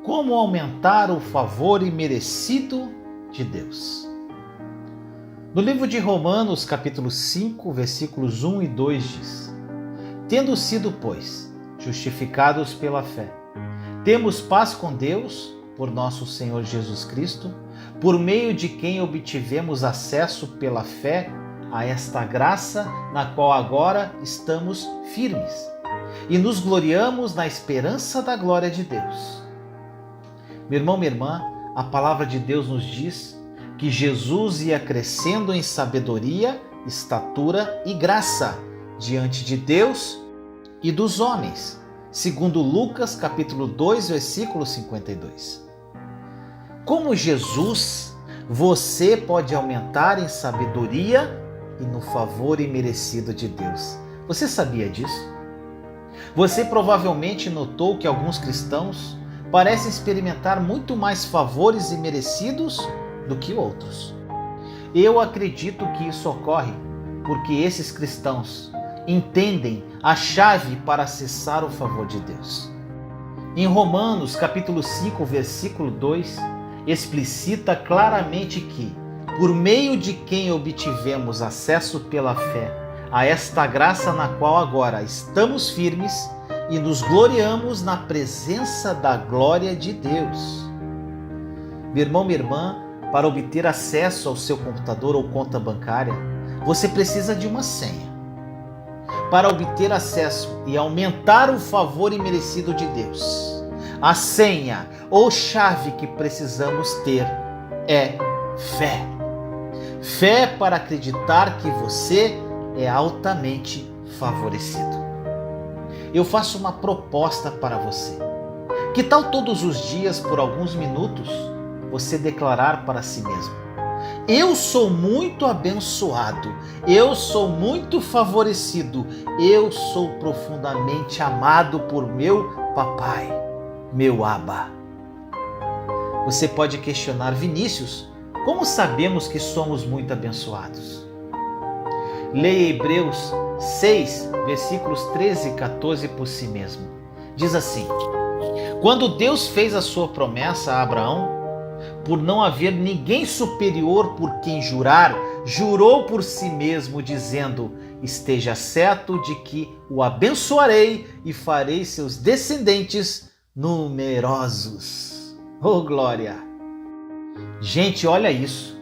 Como aumentar o favor imerecido de Deus? No livro de Romanos, capítulo 5, versículos 1 e 2 diz: Tendo sido, pois, justificados pela fé, temos paz com Deus por nosso Senhor Jesus Cristo, por meio de quem obtivemos acesso pela fé a esta graça na qual agora estamos firmes e nos gloriamos na esperança da glória de Deus. Meu irmão, minha irmã, a palavra de Deus nos diz que Jesus ia crescendo em sabedoria, estatura e graça diante de Deus e dos homens, segundo Lucas capítulo 2, versículo 52. Como Jesus, você pode aumentar em sabedoria e no favor imerecido de Deus. Você sabia disso? Você provavelmente notou que alguns cristãos parecem experimentar muito mais favores imerecidos do que outros. Eu acredito que isso ocorre porque esses cristãos entendem a chave para acessar o favor de Deus. Em Romanos, capítulo 5, versículo 2, explicita claramente que, por meio de quem obtivemos acesso pela fé a esta graça na qual agora estamos firmes e nos gloriamos na presença da glória de Deus. Meu irmão, minha irmã, para obter acesso ao seu computador ou conta bancária, você precisa de uma senha. Para obter acesso e aumentar o favor imerecido de Deus, a senha ou chave que precisamos ter é fé. Fé para acreditar que você é altamente favorecido. Eu faço uma proposta para você. Que tal todos os dias, por alguns minutos, você declarar para si mesmo: eu sou muito abençoado, eu sou muito favorecido, eu sou profundamente amado por meu papai, meu Abba. Você pode questionar: Vinícius, como sabemos que somos muito abençoados? Leia Hebreus 6, versículos 13 e 14 por si mesmo. Diz assim: Quando Deus fez a sua promessa a Abraão, por não haver ninguém superior por quem jurar, jurou por si mesmo, dizendo: esteja certo de que o abençoarei e farei seus descendentes numerosos. Oh, glória! Gente, olha isso.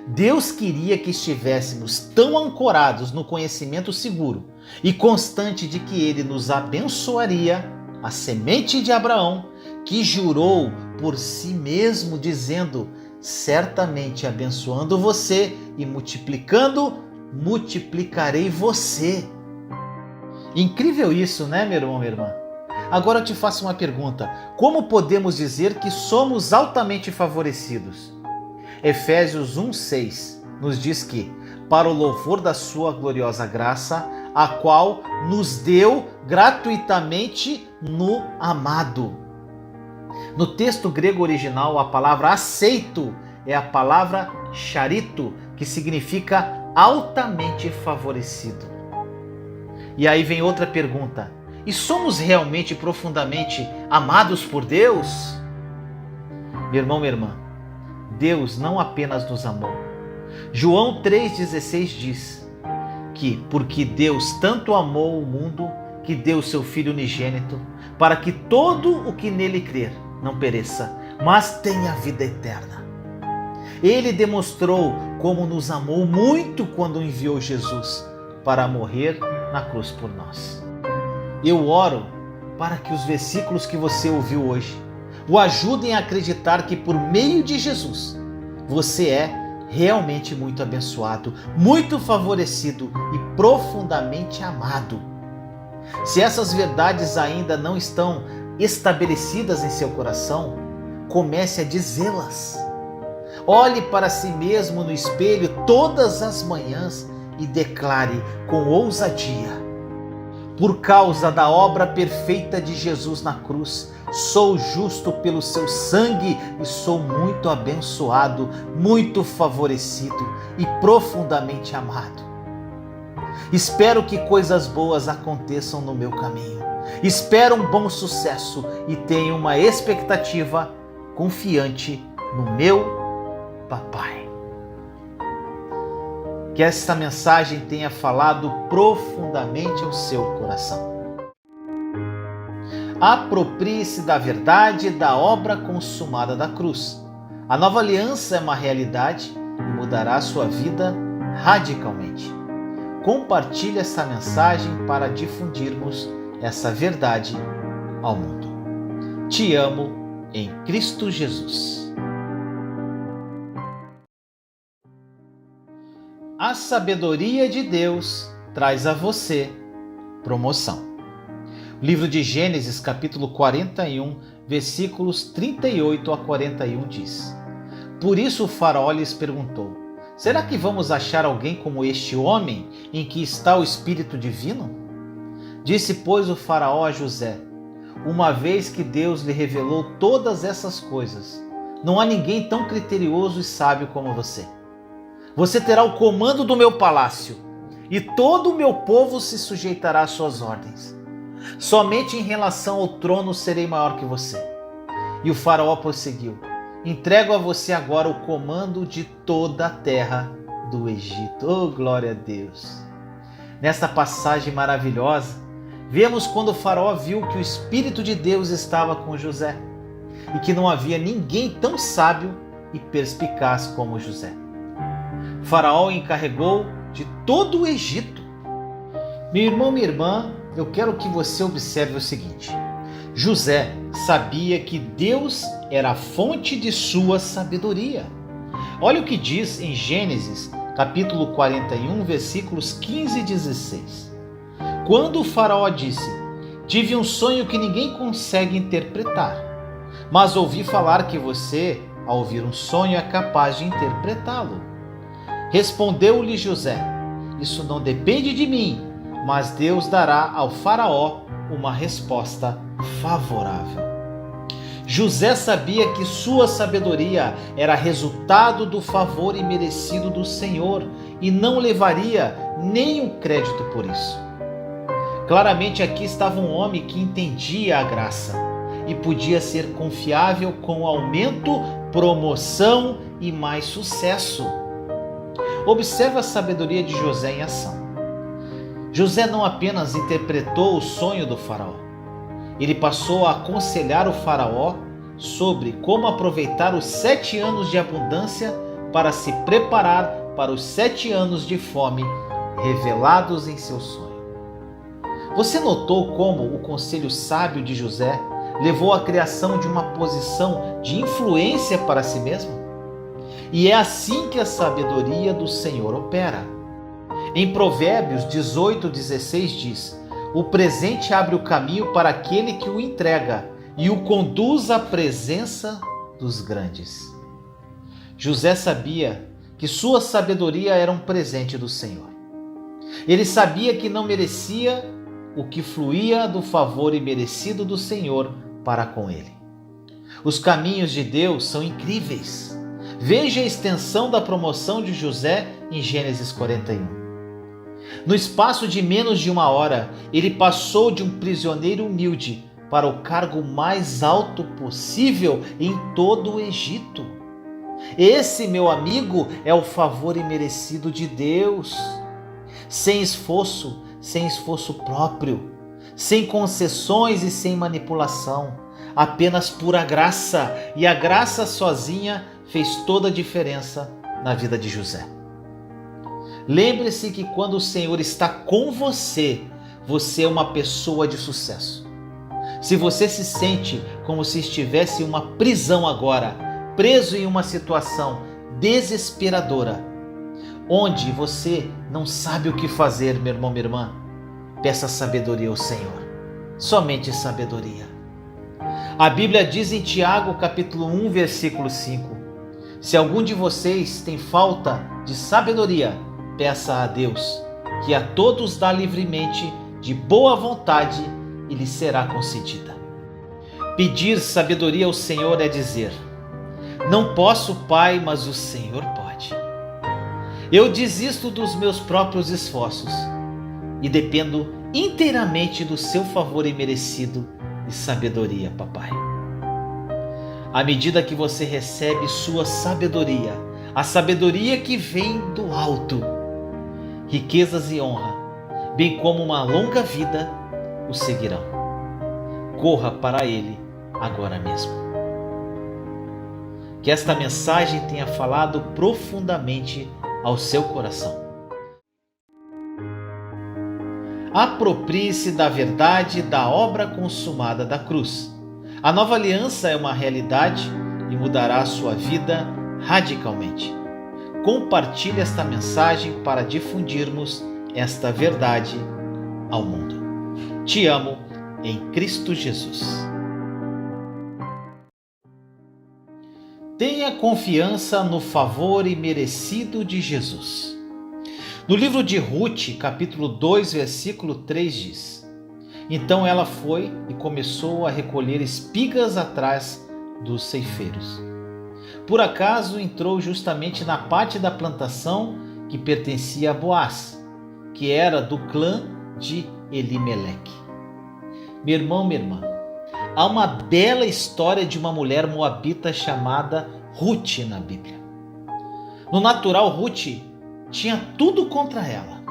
Deus queria que estivéssemos tão ancorados no conhecimento seguro e constante de que Ele nos abençoaria, a semente de Abraão, que jurou por si mesmo, dizendo: certamente abençoando você e multiplicando, multiplicarei você. Incrível isso, né, meu irmão, minha irmã? Agora eu te faço uma pergunta: como podemos dizer que somos altamente favorecidos? Efésios 1,6 nos diz que, para o louvor da sua gloriosa graça, a qual nos deu gratuitamente no amado. No texto grego original, a palavra aceito é a palavra charito, que significa altamente favorecido. E aí vem outra pergunta: e somos realmente profundamente amados por Deus? Meu irmão, minha irmã, Deus não apenas nos amou. João 3,16 diz que, porque Deus tanto amou o mundo, que deu seu Filho unigênito, para que todo o que nele crer não pereça, mas tenha vida eterna. Ele demonstrou como nos amou muito quando enviou Jesus para morrer na cruz por nós. Eu oro para que os versículos que você ouviu hoje o ajudem a acreditar que por meio de Jesus você é realmente muito abençoado, muito favorecido e profundamente amado. Se essas verdades ainda não estão estabelecidas em seu coração, comece a dizê-las. Olhe para si mesmo no espelho todas as manhãs e declare com ousadia: por causa da obra perfeita de Jesus na cruz, sou justo pelo seu sangue e sou muito abençoado, muito favorecido e profundamente amado. Espero que coisas boas aconteçam no meu caminho. Espera um bom sucesso e tenha uma expectativa confiante no meu papai. Que esta mensagem tenha falado profundamente ao seu coração. Aproprie-se da verdade da obra consumada da cruz. A nova aliança é uma realidade e mudará a sua vida radicalmente. Compartilhe essa mensagem para difundirmos essa verdade ao mundo. Te amo em Cristo Jesus. A sabedoria de Deus traz a você promoção. O livro de Gênesis, capítulo 41, versículos 38 a 41 diz: Por isso o faraó lhes perguntou: Será que vamos achar alguém como este homem em que está o Espírito Divino? Disse, pois, o faraó a José: Uma vez que Deus lhe revelou todas essas coisas, não há ninguém tão criterioso e sábio como você. Você terá o comando do meu palácio, e todo o meu povo se sujeitará às suas ordens. Somente em relação ao trono serei maior que você. E o faraó prosseguiu: Entrego a você agora o comando de toda a terra do Egito. Oh, glória a Deus! Nesta passagem maravilhosa, vemos quando o faraó viu que o Espírito de Deus estava com José e que não havia ninguém tão sábio e perspicaz como José. O faraó encarregou de todo o Egito. Meu irmão, minha irmã, eu quero que você observe o seguinte: José sabia que Deus era a fonte de sua sabedoria. Olha o que diz em Gênesis, capítulo 41, versículos 15 e 16. Quando o faraó disse: Tive um sonho que ninguém consegue interpretar, mas ouvi falar que você, ao ouvir um sonho, é capaz de interpretá-lo. Respondeu-lhe José: Isso não depende de mim, mas Deus dará ao faraó uma resposta favorável. José sabia que sua sabedoria era resultado do favor imerecido do Senhor e não levaria nenhum crédito por isso. Claramente aqui estava um homem que entendia a graça e podia ser confiável com aumento, promoção e mais sucesso. Observe a sabedoria de José em ação. José não apenas interpretou o sonho do faraó, ele passou a aconselhar o faraó sobre como aproveitar os 7 anos de abundância para se preparar para os 7 anos de fome revelados em seu sonho. Você notou como o conselho sábio de José levou à criação de uma posição de influência para si mesmo? E é assim que a sabedoria do Senhor opera. Em Provérbios 18:16 diz: O presente abre o caminho para aquele que o entrega e o conduz à presença dos grandes. José sabia que sua sabedoria era um presente do Senhor. Ele sabia que não merecia o que fluía do favor imerecido do Senhor para com ele. Os caminhos de Deus são incríveis. Veja a extensão da promoção de José em Gênesis 41. No espaço de menos de 1 hora, ele passou de um prisioneiro humilde para o cargo mais alto possível em todo o Egito. Esse, meu amigo, é o favor imerecido de Deus. Sem esforço próprio, sem concessões e sem manipulação, apenas pura graça, e a graça sozinha fez toda a diferença na vida de José. Lembre-se que quando o Senhor está com você, você é uma pessoa de sucesso. Se você se sente como se estivesse em uma prisão agora, preso em uma situação desesperadora, onde você não sabe o que fazer, meu irmão, minha irmã, peça sabedoria ao Senhor. Somente sabedoria. A Bíblia diz em Tiago, capítulo 1, versículo 5: Se algum de vocês tem falta de sabedoria, peça a Deus, que a todos dá livremente, de boa vontade, e lhe será concedida. Pedir sabedoria ao Senhor é dizer: Não posso, Pai, mas o Senhor pode. Eu desisto dos meus próprios esforços e dependo inteiramente do seu favor imerecido e sabedoria, papai. À medida que você recebe sua sabedoria, a sabedoria que vem do alto, riquezas e honra, bem como uma longa vida, o seguirão. Corra para ele agora mesmo. Que esta mensagem tenha falado profundamente ao seu coração. Aproprie-se da verdade da obra consumada da cruz. A nova aliança é uma realidade e mudará a sua vida radicalmente. Compartilhe esta mensagem para difundirmos esta verdade ao mundo. Te amo em Cristo Jesus. Tenha confiança no favor imerecido de Jesus. No livro de Ruth, capítulo 2, versículo 3 diz: Então ela foi e começou a recolher espigas atrás dos ceifeiros. Por acaso entrou justamente na parte da plantação que pertencia a Boaz, que era do clã de Elimeleque. Meu irmão, minha irmã, há uma bela história de uma mulher moabita chamada Ruth na Bíblia. No natural, Ruth tinha tudo contra ela.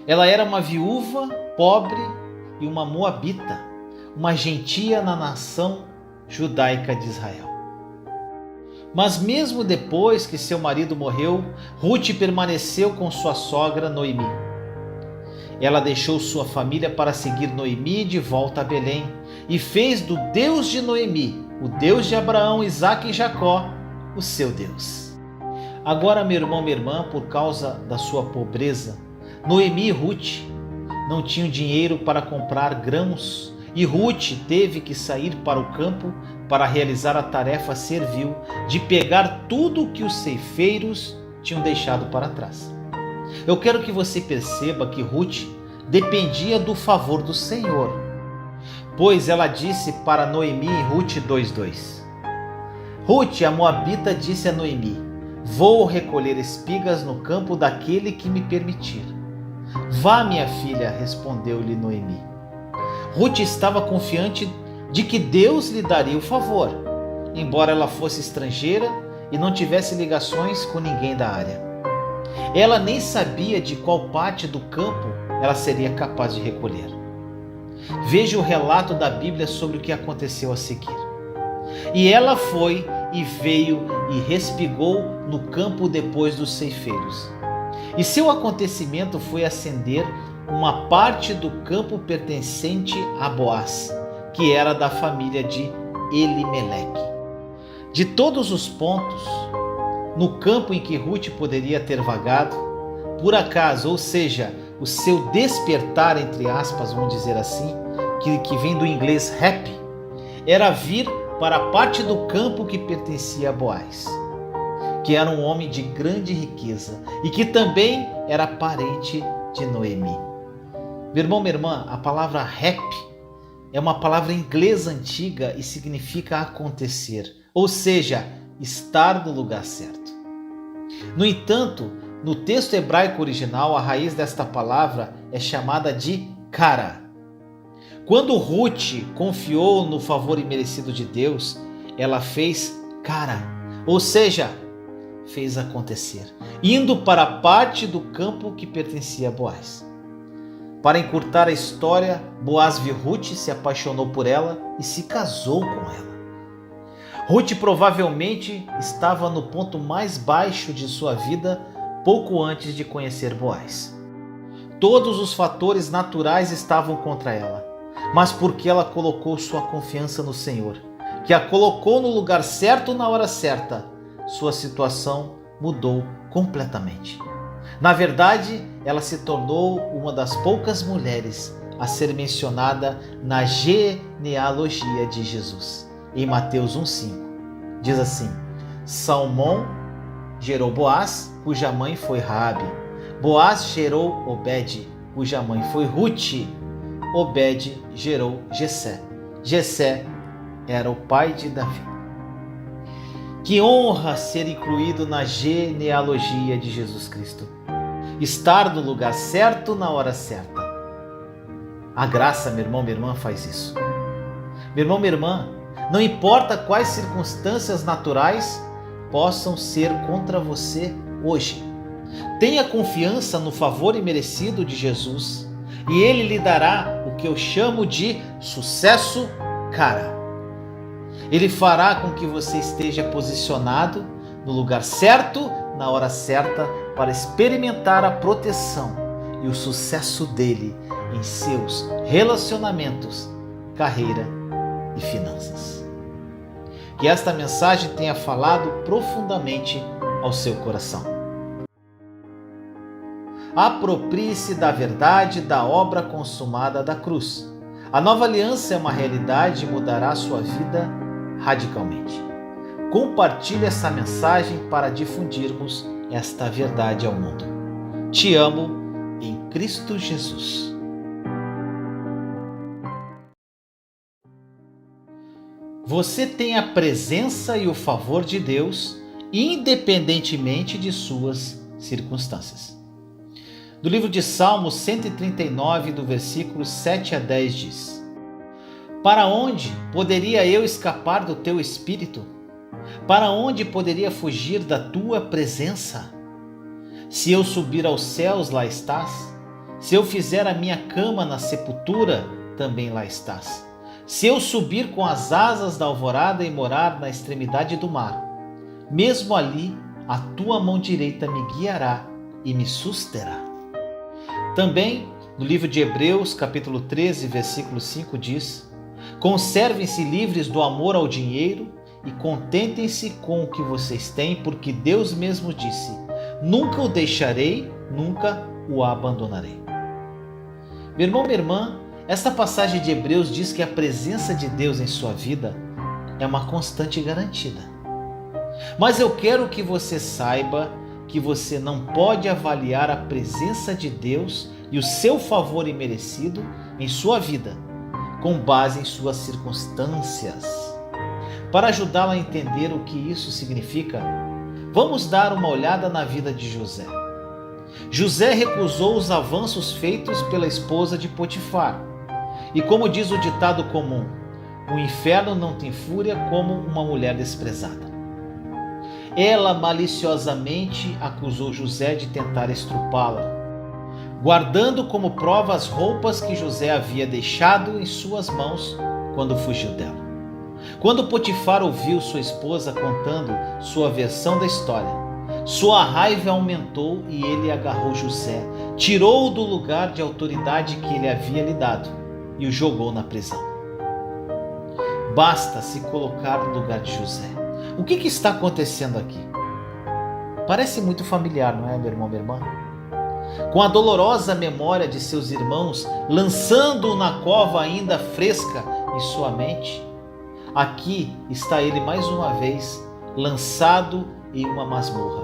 Ela era uma viúva, pobre e uma moabita, uma gentia na nação judaica de Israel. Mas mesmo depois que seu marido morreu, Ruth permaneceu com sua sogra Noemi. Ela deixou sua família para seguir Noemi de volta a Belém e fez do Deus de Noemi, o Deus de Abraão, Isaque e Jacó, o seu Deus. Agora, meu irmão, minha irmã, por causa da sua pobreza, Noemi e Ruth não tinham dinheiro para comprar grãos e Ruth teve que sair para o campo para realizar a tarefa servil de pegar tudo o que os ceifeiros tinham deixado para trás. Eu quero que você perceba que Ruth dependia do favor do Senhor, pois ela disse para Noemi em Ruth 2:2. Ruth, a moabita, disse a Noemi: Vou recolher espigas no campo daquele que me permitir. Vá, minha filha, respondeu-lhe Noemi. Ruth estava confiante de que Deus lhe daria o favor, embora ela fosse estrangeira e não tivesse ligações com ninguém da área. Ela nem sabia de qual parte do campo ela seria capaz de recolher. Veja o relato da Bíblia sobre o que aconteceu a seguir. E ela foi e veio e respigou no campo depois dos ceifeiros. E seu acontecimento foi acender uma parte do campo pertencente a Boaz, que era da família de Elimeleque. De todos os pontos, no campo em que Ruth poderia ter vagado, por acaso, ou seja, o seu despertar, entre aspas, vamos dizer assim, que vem do inglês happy, era vir para a parte do campo que pertencia a Boaz, que era um homem de grande riqueza e que também era parente de Noemi. Meu irmão, minha irmã, a palavra happy é uma palavra inglesa antiga e significa acontecer, ou seja, estar no lugar certo. No entanto, no texto hebraico original, a raiz desta palavra é chamada de kara. Quando Ruth confiou no favor imerecido de Deus, ela fez kara, ou seja, fez acontecer, indo para a parte do campo que pertencia a Boaz. Para encurtar a história, Boaz viu Ruth, se apaixonou por ela e se casou com ela. Ruth provavelmente estava no ponto mais baixo de sua vida pouco antes de conhecer Boaz. Todos os fatores naturais estavam contra ela, mas porque ela colocou sua confiança no Senhor, que a colocou no lugar certo na hora certa, sua situação mudou completamente. Na verdade, ela se tornou uma das poucas mulheres a ser mencionada na genealogia de Jesus. Em Mateus 1,5, diz assim: Salmão gerou Boaz, cuja mãe foi Raabe. Boaz gerou Obed, cuja mãe foi Ruth. Obed gerou Jessé. Jessé era o pai de Davi. Que honra ser incluído na genealogia de Jesus Cristo. Estar no lugar certo na hora certa. A graça, meu irmão, minha irmã, faz isso. Meu irmão, minha irmã, não importa quais circunstâncias naturais possam ser contra você hoje, tenha confiança no favor imerecido de Jesus e Ele lhe dará o que eu chamo de sucesso cara. Ele fará com que você esteja posicionado no lugar certo, na hora certa, para experimentar a proteção e o sucesso dele em seus relacionamentos, carreira e finanças. Que esta mensagem tenha falado profundamente ao seu coração. Aproprie-se da verdade da obra consumada da cruz. A nova aliança é uma realidade e mudará sua vida radicalmente. Compartilhe essa mensagem para difundirmos esta verdade ao mundo. Te amo em Cristo Jesus. Você tem a presença e o favor de Deus, independentemente de suas circunstâncias. Do livro de Salmos 139, do versículo 7 a 10 diz: Para onde poderia eu escapar do teu espírito? Para onde poderia fugir da tua presença? Se eu subir aos céus, lá estás. Se eu fizer a minha cama na sepultura, também lá estás. Se eu subir com as asas da alvorada e morar na extremidade do mar, mesmo ali a tua mão direita me guiará e me susterá. Também no livro de Hebreus, capítulo 13, versículo 5 diz: Conservem-se livres do amor ao dinheiro e contentem-se com o que vocês têm, porque Deus mesmo disse: Nunca o deixarei, nunca o abandonarei. Meu irmão, minha irmã, esta passagem de Hebreus diz que a presença de Deus em sua vida é uma constante garantida. Mas eu quero que você saiba que você não pode avaliar a presença de Deus e o seu favor imerecido em sua vida com base em suas circunstâncias. Para ajudá-la a entender o que isso significa, vamos dar uma olhada na vida de José. José recusou os avanços feitos pela esposa de Potifar. E como diz o ditado comum, o inferno não tem fúria como uma mulher desprezada. Ela maliciosamente acusou José de tentar estrupá-la, guardando como prova as roupas que José havia deixado em suas mãos quando fugiu dela. Quando Potifar ouviu sua esposa contando sua versão da história, sua raiva aumentou e ele agarrou José, tirou-o do lugar de autoridade que ele havia lhe dado e o jogou na prisão. Basta se colocar no lugar de José. O que está acontecendo aqui? Parece muito familiar, não é, meu irmão, minha irmã? Com a dolorosa memória de seus irmãos, lançando-o na cova ainda fresca em sua mente, aqui está ele mais uma vez, lançado em uma masmorra,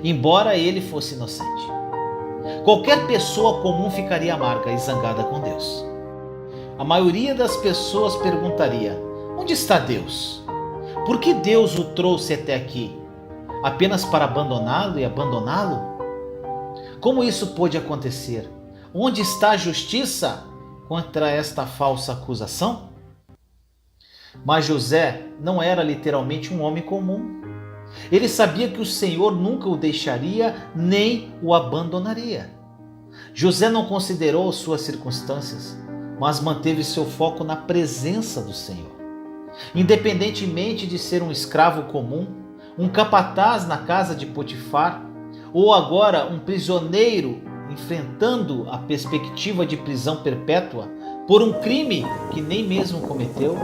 embora ele fosse inocente. Qualquer pessoa comum ficaria amarga e zangada com Deus. A maioria das pessoas perguntaria: onde está Deus? Por que Deus o trouxe até aqui? Apenas para abandoná-lo e abandoná-lo? Como isso pôde acontecer? Onde está a justiça contra esta falsa acusação? Mas José não era literalmente um homem comum. Ele sabia que o Senhor nunca o deixaria nem o abandonaria. José não considerou suas circunstâncias, mas manteve seu foco na presença do Senhor. Independentemente de ser um escravo comum, um capataz na casa de Potifar, ou agora um prisioneiro enfrentando a perspectiva de prisão perpétua por um crime que nem mesmo cometeu,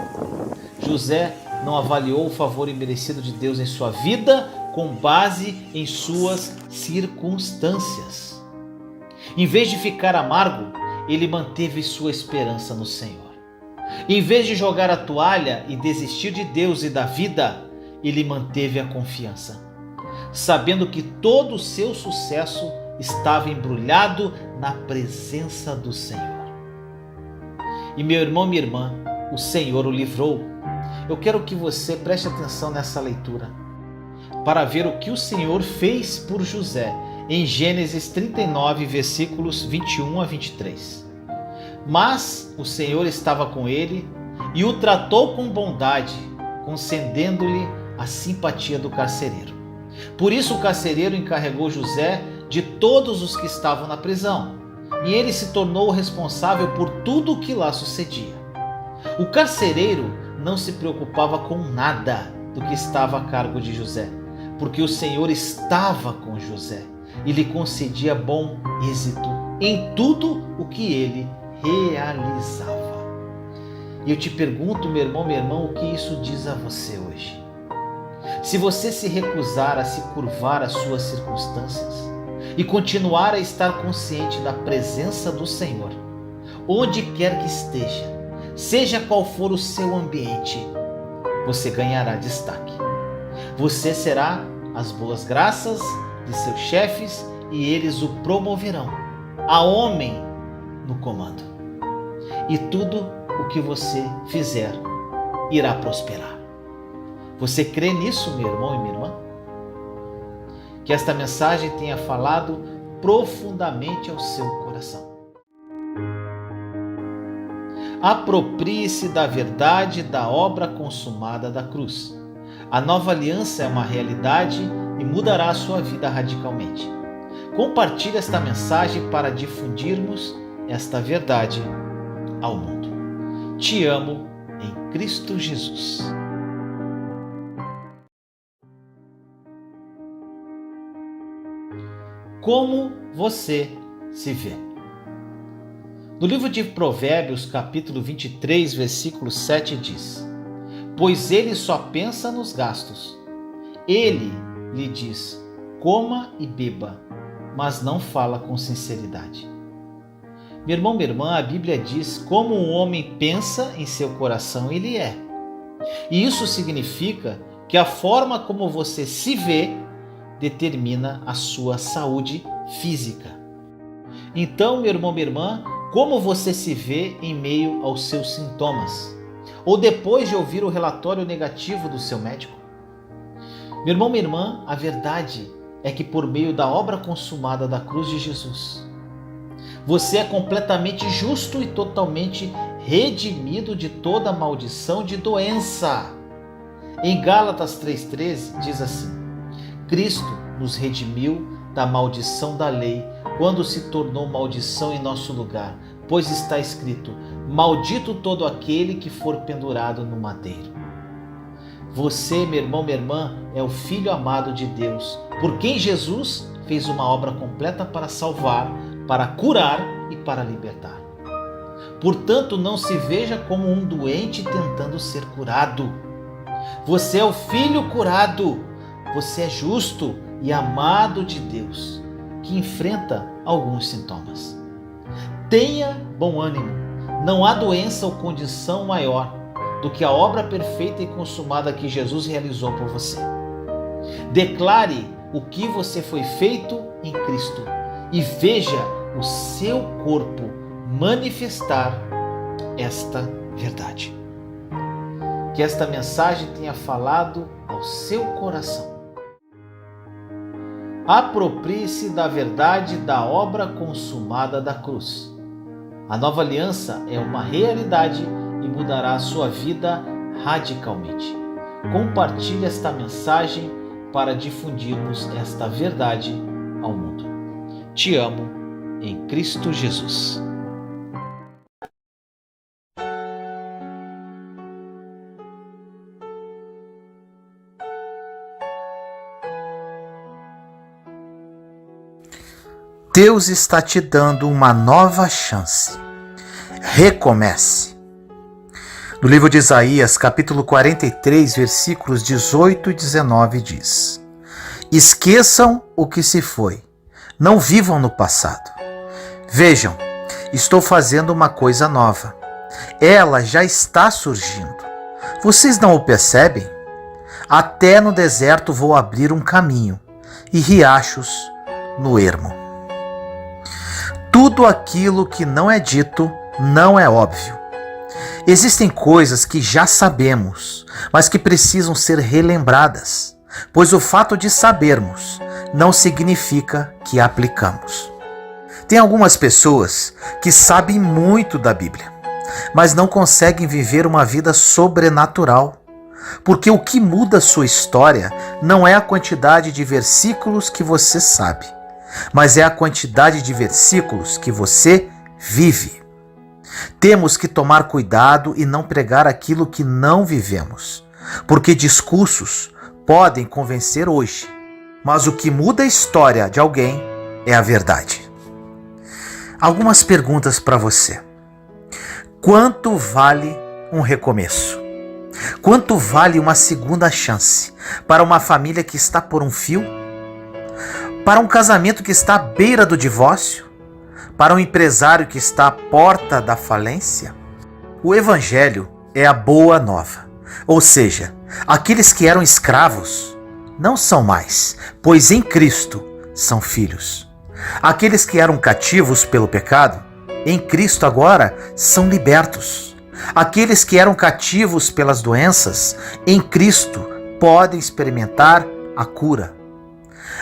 José não avaliou o favor imerecido de Deus em sua vida com base em suas circunstâncias. Em vez de ficar amargo, ele manteve sua esperança no Senhor. Em vez de jogar a toalha e desistir de Deus e da vida, ele manteve a confiança, sabendo que todo o seu sucesso estava embrulhado na presença do Senhor. E meu irmão, minha irmã, o Senhor o livrou. Eu quero que você preste atenção nessa leitura, para ver o que o Senhor fez por José, em Gênesis 39, versículos 21 a 23. Mas o Senhor estava com ele e o tratou com bondade, concedendo-lhe a simpatia do carcereiro. Por isso o carcereiro encarregou José de todos os que estavam na prisão, e ele se tornou o responsável por tudo o que lá sucedia. O carcereiro não se preocupava com nada do que estava a cargo de José, porque o Senhor estava com José e lhe concedia bom êxito em tudo o que ele realizava. E eu te pergunto, meu irmão, minha irmã, o que isso diz a você hoje? Se você se recusar a se curvar às suas circunstâncias e continuar a estar consciente da presença do Senhor, onde quer que esteja, seja qual for o seu ambiente, você ganhará destaque. Você será as boas graças de seus chefes e eles o promoverão a homem no comando. E tudo o que você fizer irá prosperar. Você crê nisso, meu irmão e minha irmã? Que esta mensagem tenha falado profundamente ao seu coração. Aproprie-se da verdade da obra consumada da cruz. A nova aliança é uma realidade e mudará a sua vida radicalmente. Compartilhe esta mensagem para difundirmos esta verdade ao mundo. Te amo em Cristo Jesus. Como você se vê? No livro de Provérbios, capítulo 23, versículo 7 diz: Pois ele só pensa nos gastos. Ele lhe diz: coma e beba, mas não fala com sinceridade. Meu irmão, minha irmã, a Bíblia diz: como um homem pensa em seu coração, ele é. E isso significa que a forma como você se vê determina a sua saúde física. Então, meu irmão, minha irmã, como você se vê em meio aos seus sintomas? Ou depois de ouvir o relatório negativo do seu médico? Meu irmão, minha irmã, a verdade é que por meio da obra consumada da cruz de Jesus, você é completamente justo e totalmente redimido de toda maldição de doença. Em Gálatas 3,13 diz assim: Cristo nos redimiu da maldição da lei quando se tornou maldição em nosso lugar, pois está escrito: maldito todo aquele que for pendurado no madeiro. Você, meu irmão, minha irmã, é o Filho amado de Deus, por quem Jesus fez uma obra completa para salvar, para curar e para libertar. Portanto, não se veja como um doente tentando ser curado. Você é o Filho curado. Você é justo e amado de Deus, que enfrenta alguns sintomas. Tenha bom ânimo. Não há doença ou condição maior do que a obra perfeita e consumada que Jesus realizou por você. Declare o que você foi feito em Cristo e veja o seu corpo manifestar esta verdade. Que esta mensagem tenha falado ao seu coração. Aproprie-se da verdade da obra consumada da cruz. A nova aliança é uma realidade e mudará a sua vida radicalmente. Compartilhe esta mensagem para difundirmos esta verdade ao mundo. Te amo em Cristo Jesus. Deus está te dando uma nova chance. Recomece. No livro de Isaías, capítulo 43, versículos 18 e 19 diz: Esqueçam o que se foi, não vivam no passado. Vejam, estou fazendo uma coisa nova. Ela já está surgindo. Vocês não o percebem? Até no deserto vou abrir um caminho e riachos no ermo. Tudo aquilo que não é dito não é óbvio. Existem coisas que já sabemos, mas que precisam ser relembradas, pois o fato de sabermos não significa que aplicamos. Tem algumas pessoas que sabem muito da Bíblia, mas não conseguem viver uma vida sobrenatural. Porque o que muda sua história não é a quantidade de versículos que você sabe, mas é a quantidade de versículos que você vive. Temos que tomar cuidado e não pregar aquilo que não vivemos, porque discursos podem convencer hoje, mas o que muda a história de alguém é a verdade. Algumas perguntas para você. Quanto vale um recomeço? Quanto vale uma segunda chance para uma família que está por um fio? Para um casamento que está à beira do divórcio? Para um empresário que está à porta da falência? O Evangelho é a boa nova, ou seja, aqueles que eram escravos não são mais, pois em Cristo são filhos. Aqueles que eram cativos pelo pecado, em Cristo agora são libertos. Aqueles que eram cativos pelas doenças, em Cristo podem experimentar a cura.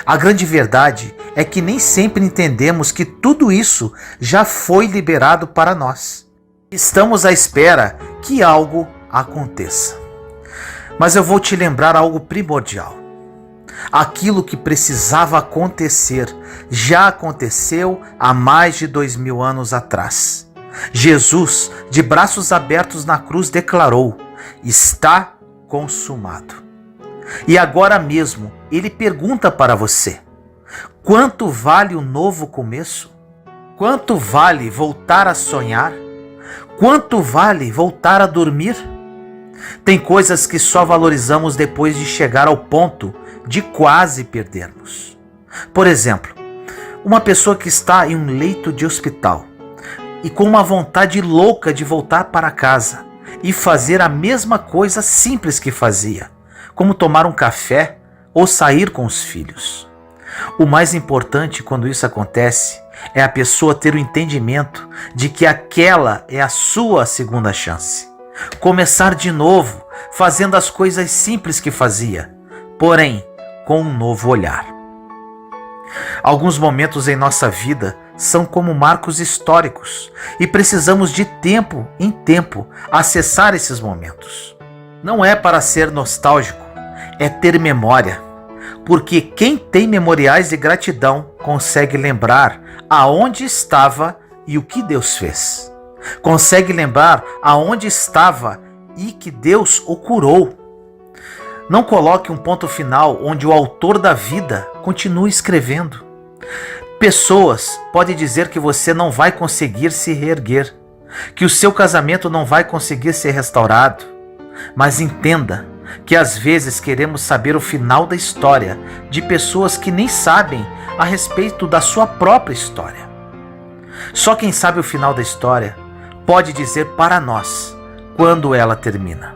A grande verdade é que nem sempre entendemos que tudo isso já foi liberado para nós. Estamos à espera que algo aconteça. Mas eu vou te lembrar algo primordial. Aquilo que precisava acontecer já aconteceu há mais de 2000 anos atrás. Jesus, de braços abertos na cruz, declarou: está consumado. E agora mesmo, ele pergunta para você: quanto vale o novo começo? Quanto vale voltar a sonhar? Quanto vale voltar a dormir? Tem coisas que só valorizamos depois de chegar ao ponto de quase perdermos. Por exemplo, uma pessoa que está em um leito de hospital e com uma vontade louca de voltar para casa e fazer a mesma coisa simples que fazia, como tomar um café ou sair com os filhos. O mais importante quando isso acontece é a pessoa ter o entendimento de que aquela é a sua segunda chance. Começar de novo, fazendo as coisas simples que fazia, porém com um novo olhar. Alguns momentos em nossa vida são como marcos históricos e precisamos de tempo em tempo acessar esses momentos. Não é para ser nostálgico, é ter memória, porque quem tem memoriais de gratidão consegue lembrar aonde estava e o que Deus fez. Consegue lembrar aonde estava e que Deus o curou. Não coloque um ponto final onde o autor da vida continue escrevendo. Pessoas podem dizer que você não vai conseguir se reerguer, que o seu casamento não vai conseguir ser restaurado, mas entenda que às vezes queremos saber o final da história de pessoas que nem sabem a respeito da sua própria história. Só quem sabe o final da história pode dizer para nós quando ela termina.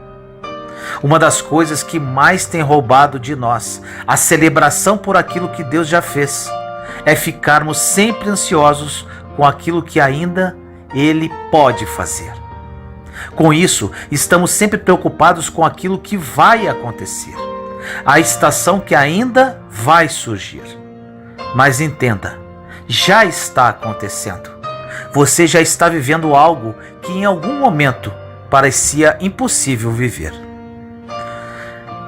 Uma das coisas que mais tem roubado de nós a celebração por aquilo que Deus já fez é ficarmos sempre ansiosos com aquilo que ainda Ele pode fazer. Com isso, estamos sempre preocupados com aquilo que vai acontecer, a estação que ainda vai surgir. Mas entenda, já está acontecendo. Você já está vivendo algo que em algum momento parecia impossível viver.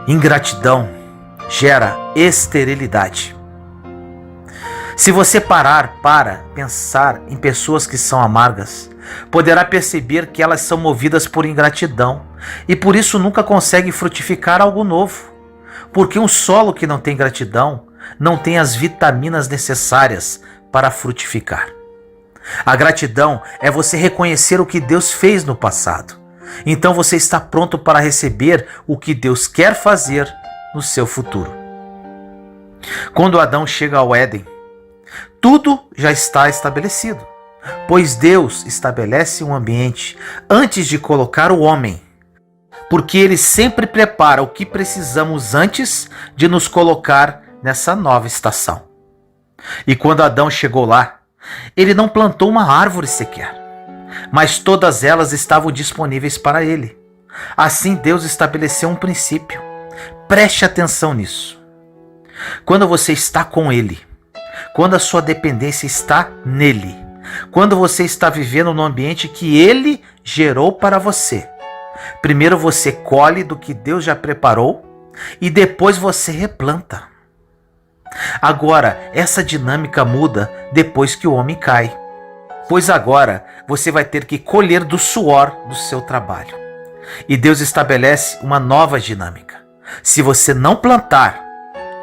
Ingratidão gera esterilidade. Se você parar para pensar em pessoas que são amargas, poderá perceber que elas são movidas por ingratidão e por isso nunca conseguem frutificar algo novo. Porque um solo que não tem gratidão não tem as vitaminas necessárias para frutificar. A gratidão é você reconhecer o que Deus fez no passado. Então você está pronto para receber o que Deus quer fazer no seu futuro. Quando Adão chega ao Éden, tudo já está estabelecido, pois Deus estabelece um ambiente antes de colocar o homem, porque Ele sempre prepara o que precisamos antes de nos colocar nessa nova estação. E quando Adão chegou lá, ele não plantou uma árvore sequer, mas todas elas estavam disponíveis para ele. Assim Deus estabeleceu um princípio. Preste atenção nisso. Quando você está com Ele, quando a sua dependência está nele, quando você está vivendo no ambiente que ele gerou para você. Primeiro você colhe do que Deus já preparou e depois você replanta. Agora, essa dinâmica muda depois que o homem cai, pois agora você vai ter que colher do suor do seu trabalho. E Deus estabelece uma nova dinâmica. Se você não plantar,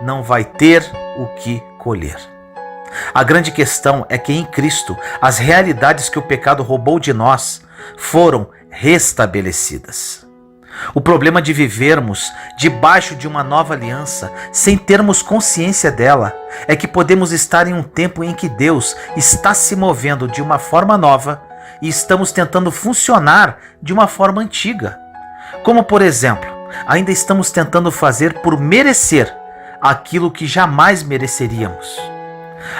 não vai ter o que colher. A grande questão é que em Cristo, as realidades que o pecado roubou de nós foram restabelecidas. O problema de vivermos debaixo de uma nova aliança, sem termos consciência dela, é que podemos estar em um tempo em que Deus está se movendo de uma forma nova e estamos tentando funcionar de uma forma antiga. Como, por exemplo, ainda estamos tentando fazer por merecer aquilo que jamais mereceríamos.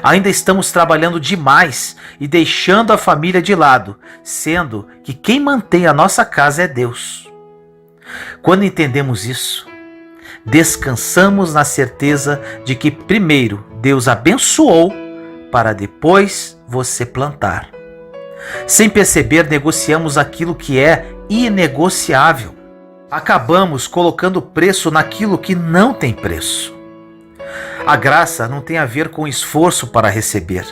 Ainda estamos trabalhando demais e deixando a família de lado, sendo que quem mantém a nossa casa é Deus. Quando entendemos isso, descansamos na certeza de que primeiro Deus abençoou para depois você plantar. Sem perceber, negociamos aquilo que é inegociável. Acabamos colocando preço naquilo que não tem preço. A graça não tem a ver com esforço para receber.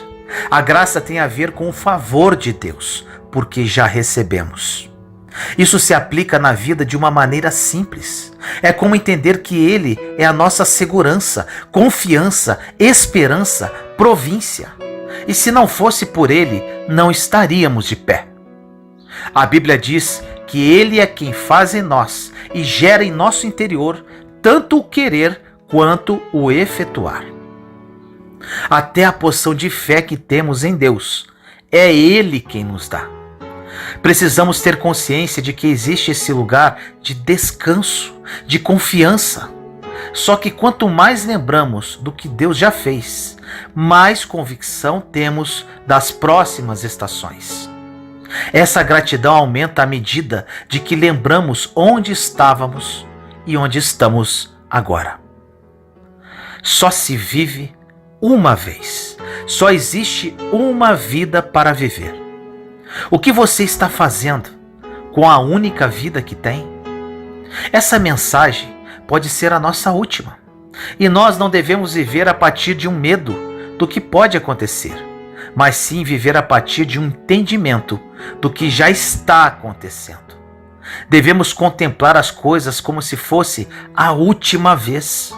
A graça tem a ver com o favor de Deus, porque já recebemos. Isso se aplica na vida de uma maneira simples. É como entender que Ele é a nossa segurança, confiança, esperança, província. E se não fosse por Ele, não estaríamos de pé. A Bíblia diz que Ele é quem faz em nós e gera em nosso interior tanto o querer quanto o efetuar. Até a porção de fé que temos em Deus, é Ele quem nos dá. Precisamos ter consciência de que existe esse lugar de descanso, de confiança. Só que quanto mais lembramos do que Deus já fez, mais convicção temos das próximas estações. Essa gratidão aumenta à medida de que lembramos onde estávamos e onde estamos agora. Só se vive uma vez. Só existe uma vida para viver. O que você está fazendo com a única vida que tem? Essa mensagem pode ser a nossa última. E nós não devemos viver a partir de um medo do que pode acontecer, mas sim viver a partir de um entendimento do que já está acontecendo. Devemos contemplar as coisas como se fosse a última vez.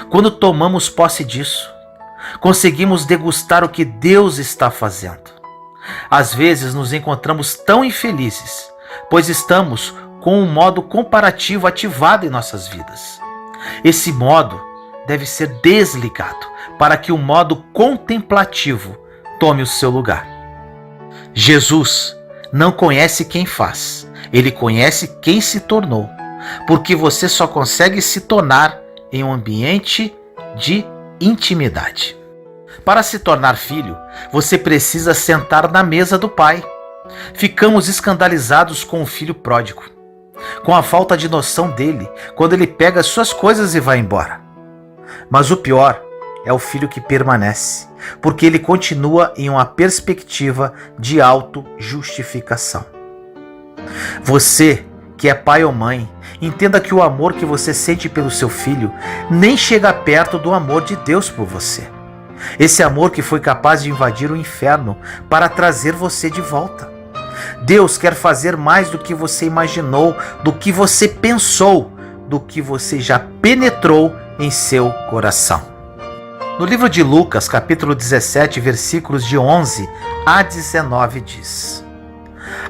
Quando tomamos posse disso, conseguimos degustar o que Deus está fazendo. Às vezes nos encontramos tão infelizes, pois estamos com um modo comparativo ativado em nossas vidas. Esse modo deve ser desligado para que o modo contemplativo tome o seu lugar. Jesus não conhece quem faz, Ele conhece quem se tornou, porque você só consegue se tornar em um ambiente de intimidade. Para se tornar filho, você precisa sentar na mesa do Pai. Ficamos escandalizados com o filho pródigo, com a falta de noção dele, quando ele pega suas coisas e vai embora. Mas o pior é o filho que permanece, porque ele continua em uma perspectiva de auto-justificação. Você que é pai ou mãe, entenda que o amor que você sente pelo seu filho nem chega perto do amor de Deus por você. Esse amor que foi capaz de invadir o inferno para trazer você de volta. Deus quer fazer mais do que você imaginou, do que você pensou, do que você já penetrou em seu coração. No livro de Lucas, capítulo 17, versículos de 11 a 19 diz: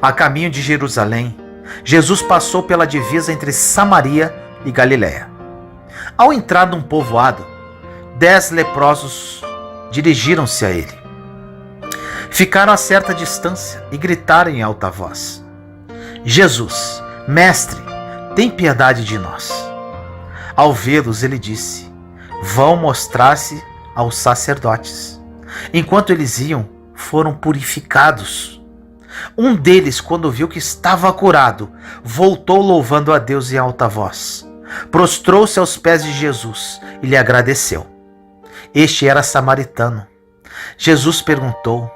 A caminho de Jerusalém, Jesus passou pela divisa entre Samaria e Galiléia. Ao entrar num povoado, 10 leprosos dirigiram-se a ele. Ficaram a certa distância e gritaram em alta voz: Jesus, mestre, tem piedade de nós. Ao vê-los, ele disse: Vão mostrar-se aos sacerdotes. Enquanto eles iam, foram purificados. Um deles, quando viu que estava curado, voltou louvando a Deus em alta voz. Prostrou-se aos pés de Jesus e lhe agradeceu. Este era samaritano. Jesus perguntou: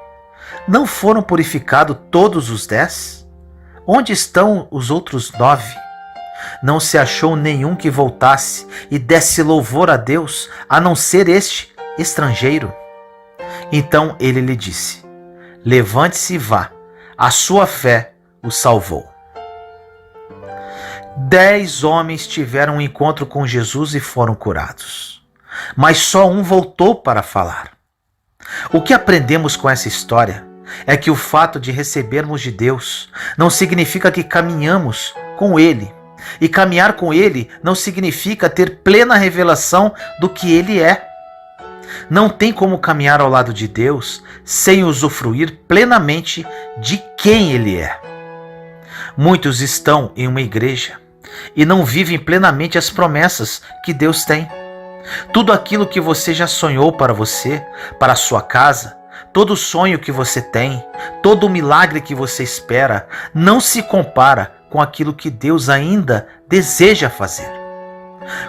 não foram purificados todos os 10? Onde estão os outros 9? Não se achou nenhum que voltasse e desse louvor a Deus, a não ser este estrangeiro. Então ele lhe disse: levante-se e vá, a sua fé o salvou. 10 homens tiveram um encontro com Jesus e foram curados, mas só um voltou para falar. O que aprendemos com essa história é que o fato de recebermos de Deus não significa que caminhamos com Ele, e caminhar com Ele não significa ter plena revelação do que Ele é. Não tem como caminhar ao lado de Deus sem usufruir plenamente de quem Ele é. Muitos estão em uma igreja e não vivem plenamente as promessas que Deus tem. Tudo aquilo que você já sonhou para você, para a sua casa, todo sonho que você tem, todo milagre que você espera, não se compara com aquilo que Deus ainda deseja fazer.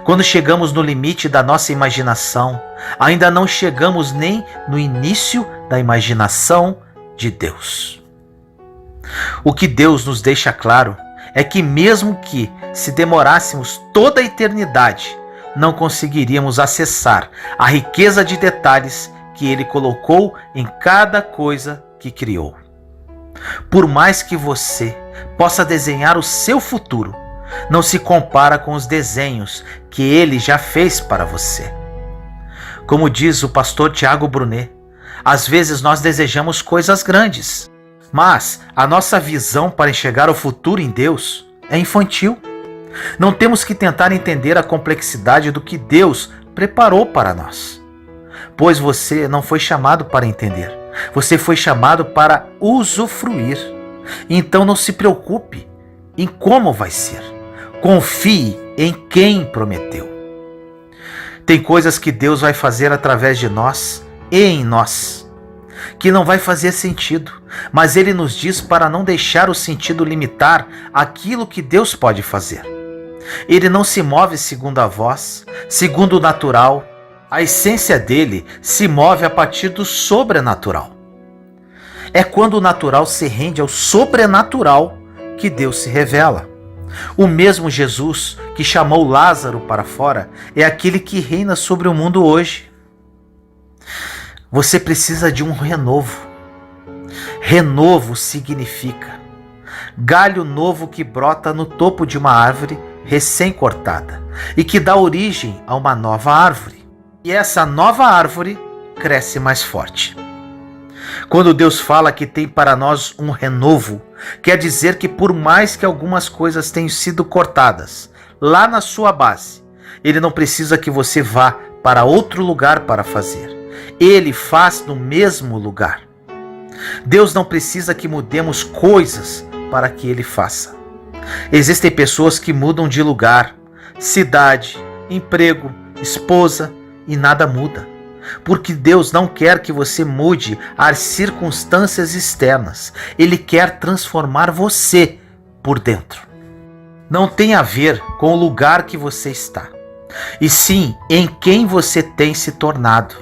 Quando chegamos no limite da nossa imaginação, ainda não chegamos nem no início da imaginação de Deus. O que Deus nos deixa claro é que mesmo que se demorássemos toda a eternidade, não conseguiríamos acessar a riqueza de detalhes que Ele colocou em cada coisa que criou. Por mais que você possa desenhar o seu futuro, não se compara com os desenhos que Ele já fez para você. Como diz o pastor Tiago Brunet, às vezes nós desejamos coisas grandes, mas a nossa visão para enxergar o futuro em Deus é infantil. Não temos que tentar entender a complexidade do que Deus preparou para nós, pois você não foi chamado para entender, você foi chamado para usufruir. Então não se preocupe em como vai ser, confie em quem prometeu. Tem coisas que Deus vai fazer através de nós e em nós, que não vai fazer sentido, mas Ele nos diz para não deixar o sentido limitar aquilo que Deus pode fazer. Ele não se move segundo a voz, segundo o natural. A essência dele se move a partir do sobrenatural. É quando o natural se rende ao sobrenatural que Deus se revela. O mesmo Jesus que chamou Lázaro para fora é aquele que reina sobre o mundo hoje. Você precisa de um renovo. Renovo significa galho novo que brota no topo de uma árvore recém-cortada e que dá origem a uma nova árvore. E essa nova árvore cresce mais forte. Quando Deus fala que tem para nós um renovo, quer dizer que por mais que algumas coisas tenham sido cortadas lá na sua base, Ele não precisa que você vá para outro lugar para fazer. Ele faz no mesmo lugar. Deus não precisa que mudemos coisas para que Ele faça. Existem pessoas que mudam de lugar, cidade, emprego, esposa e nada muda. Porque Deus não quer que você mude as circunstâncias externas. Ele quer transformar você por dentro. Não tem a ver com o lugar que você está, e sim em quem você tem se tornado.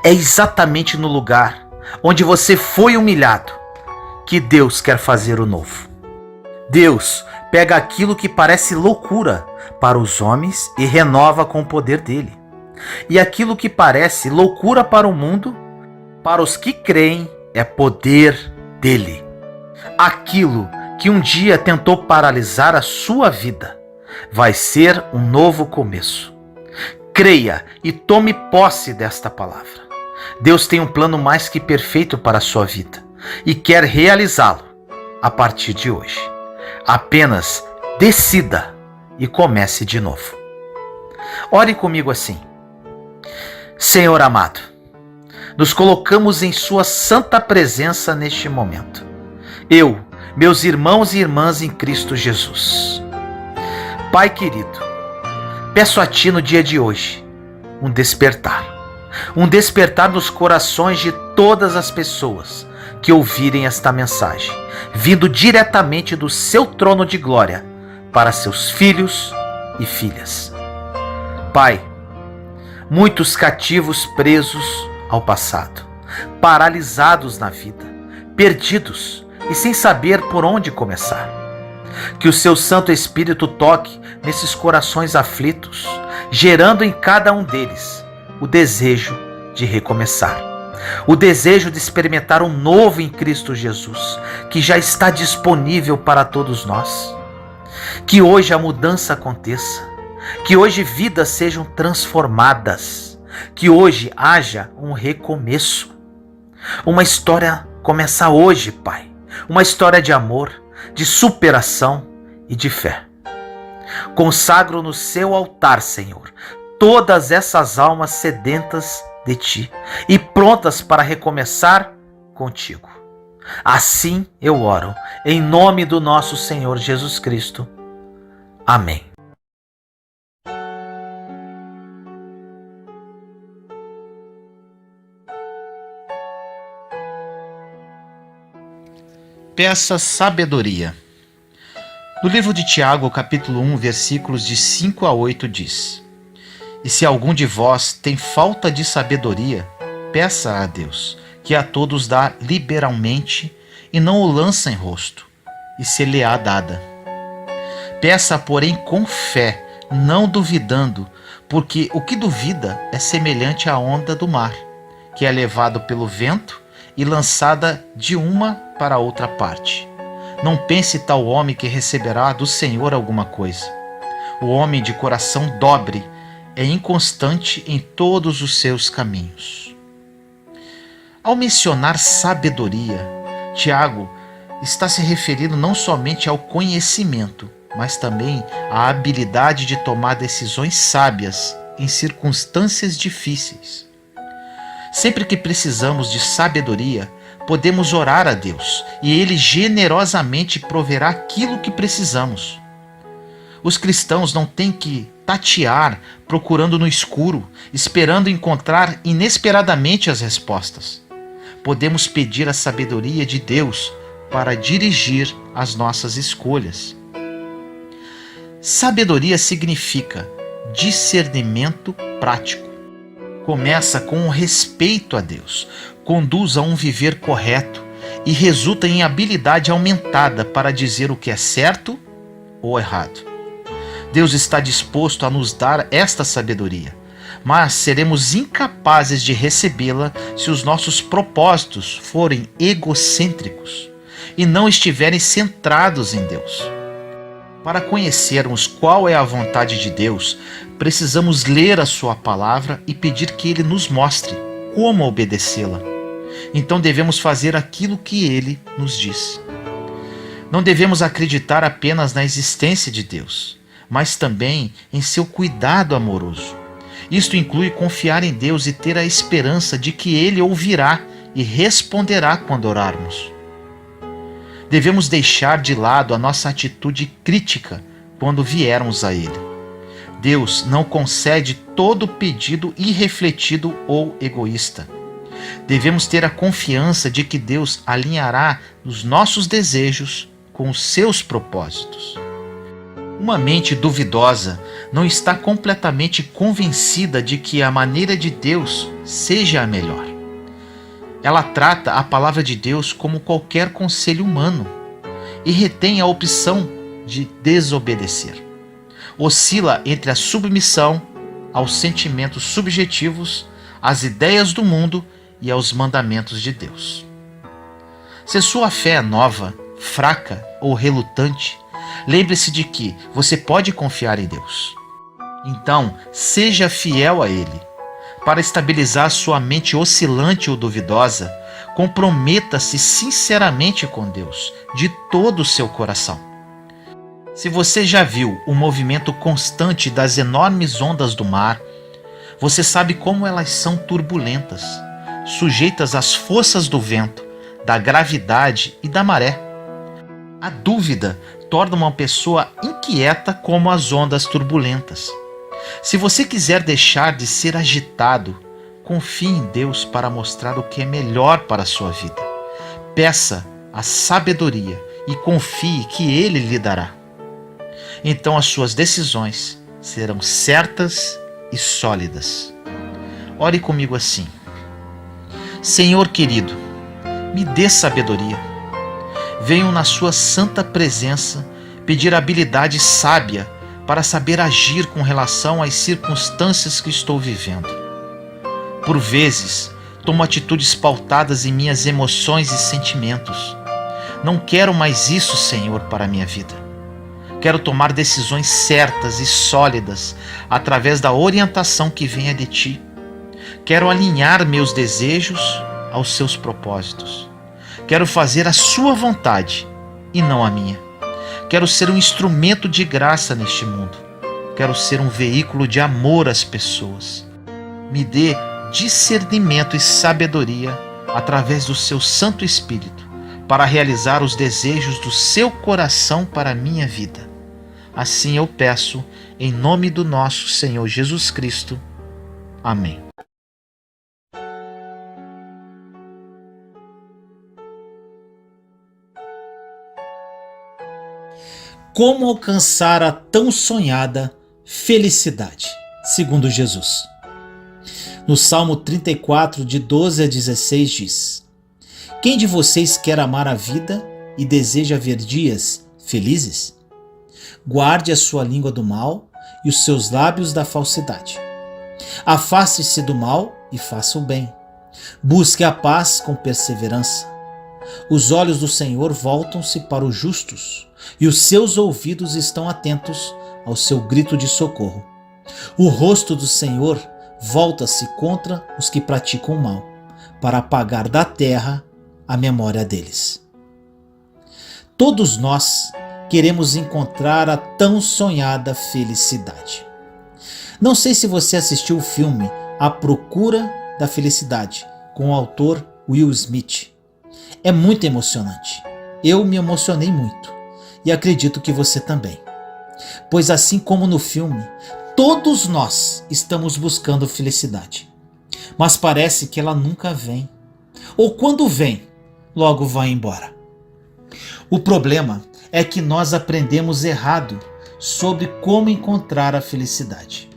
É exatamente no lugar onde você foi humilhado que Deus quer fazer o novo. Deus pega aquilo que parece loucura para os homens e renova com o poder dele. E aquilo que parece loucura para o mundo, para os que creem, é poder dele. Aquilo que um dia tentou paralisar a sua vida vai ser um novo começo. Creia e tome posse desta palavra. Deus tem um plano mais que perfeito para a sua vida e quer realizá-lo a partir de hoje. Apenas decida e comece de novo. Ore comigo assim: Senhor amado, nos colocamos em sua santa presença neste momento. Eu, meus irmãos e irmãs em Cristo Jesus. Pai querido, peço a Ti no dia de hoje um despertar nos corações de todas as pessoas que ouvirem esta mensagem, vindo diretamente do Seu trono de glória para seus filhos e filhas. Pai, muitos cativos presos ao passado, paralisados na vida, perdidos e sem saber por onde começar. Que o seu Santo Espírito toque nesses corações aflitos, gerando em cada um deles o desejo de recomeçar, o desejo de experimentar um novo em Cristo Jesus, que já está disponível para todos nós. Que hoje a mudança aconteça, que hoje vidas sejam transformadas, que hoje haja um recomeço. Uma história começa hoje, Pai, uma história de amor, de superação e de fé. Consagro no seu altar, Senhor, todas essas almas sedentas de Ti e prontas para recomeçar contigo. Assim eu oro, em nome do nosso Senhor Jesus Cristo. Amém. Peça sabedoria. No livro de Tiago, capítulo 1, versículos de 5 a 8 diz: E se algum de vós tem falta de sabedoria, peça a Deus, que a todos dá liberalmente e não o lança em rosto, e se-lhe-á dada. Peça, porém, com fé, não duvidando, porque o que duvida é semelhante à onda do mar, que é levado pelo vento e lançada de uma para outra parte. Não pense tal homem que receberá do Senhor alguma coisa. O homem de coração dobre é inconstante em todos os seus caminhos. Ao mencionar sabedoria, Tiago está se referindo não somente ao conhecimento, mas também à habilidade de tomar decisões sábias em circunstâncias difíceis. Sempre que precisamos de sabedoria, podemos orar a Deus e Ele generosamente proverá aquilo que precisamos. Os cristãos não têm que tatear procurando no escuro, esperando encontrar inesperadamente as respostas. Podemos pedir a sabedoria de Deus para dirigir as nossas escolhas. Sabedoria significa discernimento prático. Começa com o respeito a Deus, conduz a um viver correto e resulta em habilidade aumentada para dizer o que é certo ou errado. Deus está disposto a nos dar esta sabedoria, mas seremos incapazes de recebê-la se os nossos propósitos forem egocêntricos e não estiverem centrados em Deus. Para conhecermos qual é a vontade de Deus, precisamos ler a sua palavra e pedir que Ele nos mostre como obedecê-la. Então devemos fazer aquilo que Ele nos diz. Não devemos acreditar apenas na existência de Deus, mas também em seu cuidado amoroso. Isto inclui confiar em Deus e ter a esperança de que Ele ouvirá e responderá quando orarmos. Devemos deixar de lado a nossa atitude crítica quando viermos a Ele. Deus não concede todo pedido irrefletido ou egoísta. Devemos ter a confiança de que Deus alinhará os nossos desejos com os seus propósitos. Uma mente duvidosa não está completamente convencida de que a maneira de Deus seja a melhor. Ela trata a palavra de Deus como qualquer conselho humano e retém a opção de desobedecer. Oscila entre a submissão aos sentimentos subjetivos, às ideias do mundo e aos mandamentos de Deus. Se sua fé é nova, fraca ou relutante, lembre-se de que você pode confiar em Deus. Então, seja fiel a Ele. Para estabilizar sua mente oscilante ou duvidosa, comprometa-se sinceramente com Deus, de todo o seu coração. Se você já viu o movimento constante das enormes ondas do mar, você sabe como elas são turbulentas, sujeitas às forças do vento, da gravidade e da maré. A dúvida torna uma pessoa inquieta como as ondas turbulentas. Se você quiser deixar de ser agitado, confie em Deus para mostrar o que é melhor para a sua vida. Peça a sabedoria e confie que Ele lhe dará. Então as suas decisões serão certas e sólidas. Ore comigo assim: Senhor querido, me dê sabedoria. Venho na sua santa presença pedir habilidade sábia para saber agir com relação às circunstâncias que estou vivendo. Por vezes, tomo atitudes pautadas em minhas emoções e sentimentos. Não quero mais isso, Senhor, para a minha vida. Quero tomar decisões certas e sólidas através da orientação que venha de Ti. Quero alinhar meus desejos aos Seus propósitos. Quero fazer a Sua vontade e não a minha. Quero ser um instrumento de graça neste mundo. Quero ser um veículo de amor às pessoas. Me dê discernimento e sabedoria através do Seu Santo Espírito para realizar os desejos do Seu coração para a minha vida. Assim eu peço, em nome do nosso Senhor Jesus Cristo. Amém. Como alcançar a tão sonhada felicidade, segundo Jesus? No Salmo 34, de 12 a 16 diz: Quem de vocês quer amar a vida e deseja ver dias felizes? Guarde a sua língua do mal e os seus lábios da falsidade. Afaste-se do mal e faça o bem. Busque a paz com perseverança. Os olhos do Senhor voltam-se para os justos e os seus ouvidos estão atentos ao seu grito de socorro. O rosto do Senhor volta-se contra os que praticam o mal, para apagar da terra a memória deles. Todos nós queremos encontrar a tão sonhada felicidade. Não sei se você assistiu o filme A Procura da Felicidade, com o autor Will Smith. É muito emocionante. Eu me emocionei muito e acredito que você também. Pois assim como no filme, todos nós estamos buscando felicidade. Mas parece que ela nunca vem. Ou quando vem, logo vai embora. O problema é que nós aprendemos errado sobre como encontrar a felicidade.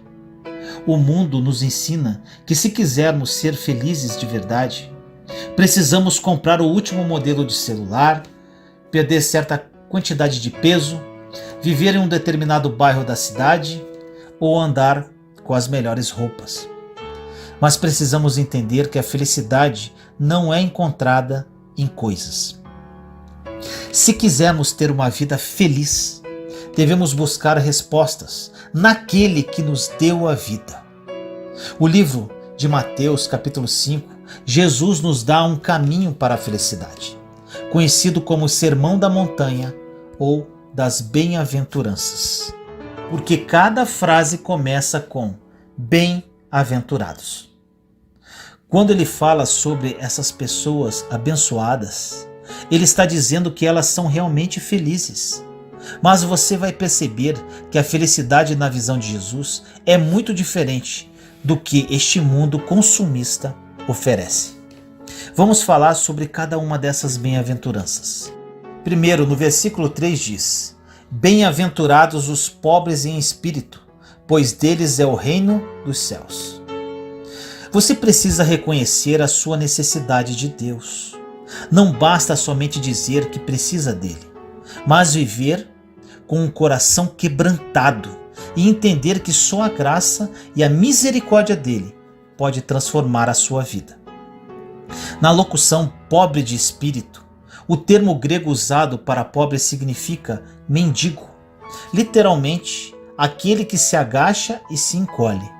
O mundo nos ensina que se quisermos ser felizes de verdade, precisamos comprar o último modelo de celular, perder certa quantidade de peso, viver em um determinado bairro da cidade ou andar com as melhores roupas. Mas precisamos entender que a felicidade não é encontrada em coisas. Se quisermos ter uma vida feliz, devemos buscar respostas naquele que nos deu a vida. O livro de Mateus, capítulo 5, Jesus nos dá um caminho para a felicidade, conhecido como o Sermão da Montanha ou das Bem-aventuranças, porque cada frase começa com bem-aventurados. Quando ele fala sobre essas pessoas abençoadas, ele está dizendo que elas são realmente felizes. Mas você vai perceber que a felicidade na visão de Jesus é muito diferente do que este mundo consumista oferece. Vamos falar sobre cada uma dessas bem-aventuranças. Primeiro, no versículo 3 diz: Bem-aventurados os pobres em espírito, pois deles é o reino dos céus. Você precisa reconhecer a sua necessidade de Deus. Não basta somente dizer que precisa dele, mas viver com um coração quebrantado e entender que só a graça e a misericórdia dele pode transformar a sua vida. Na locução pobre de espírito, o termo grego usado para pobre significa mendigo, literalmente aquele que se agacha e se encolhe.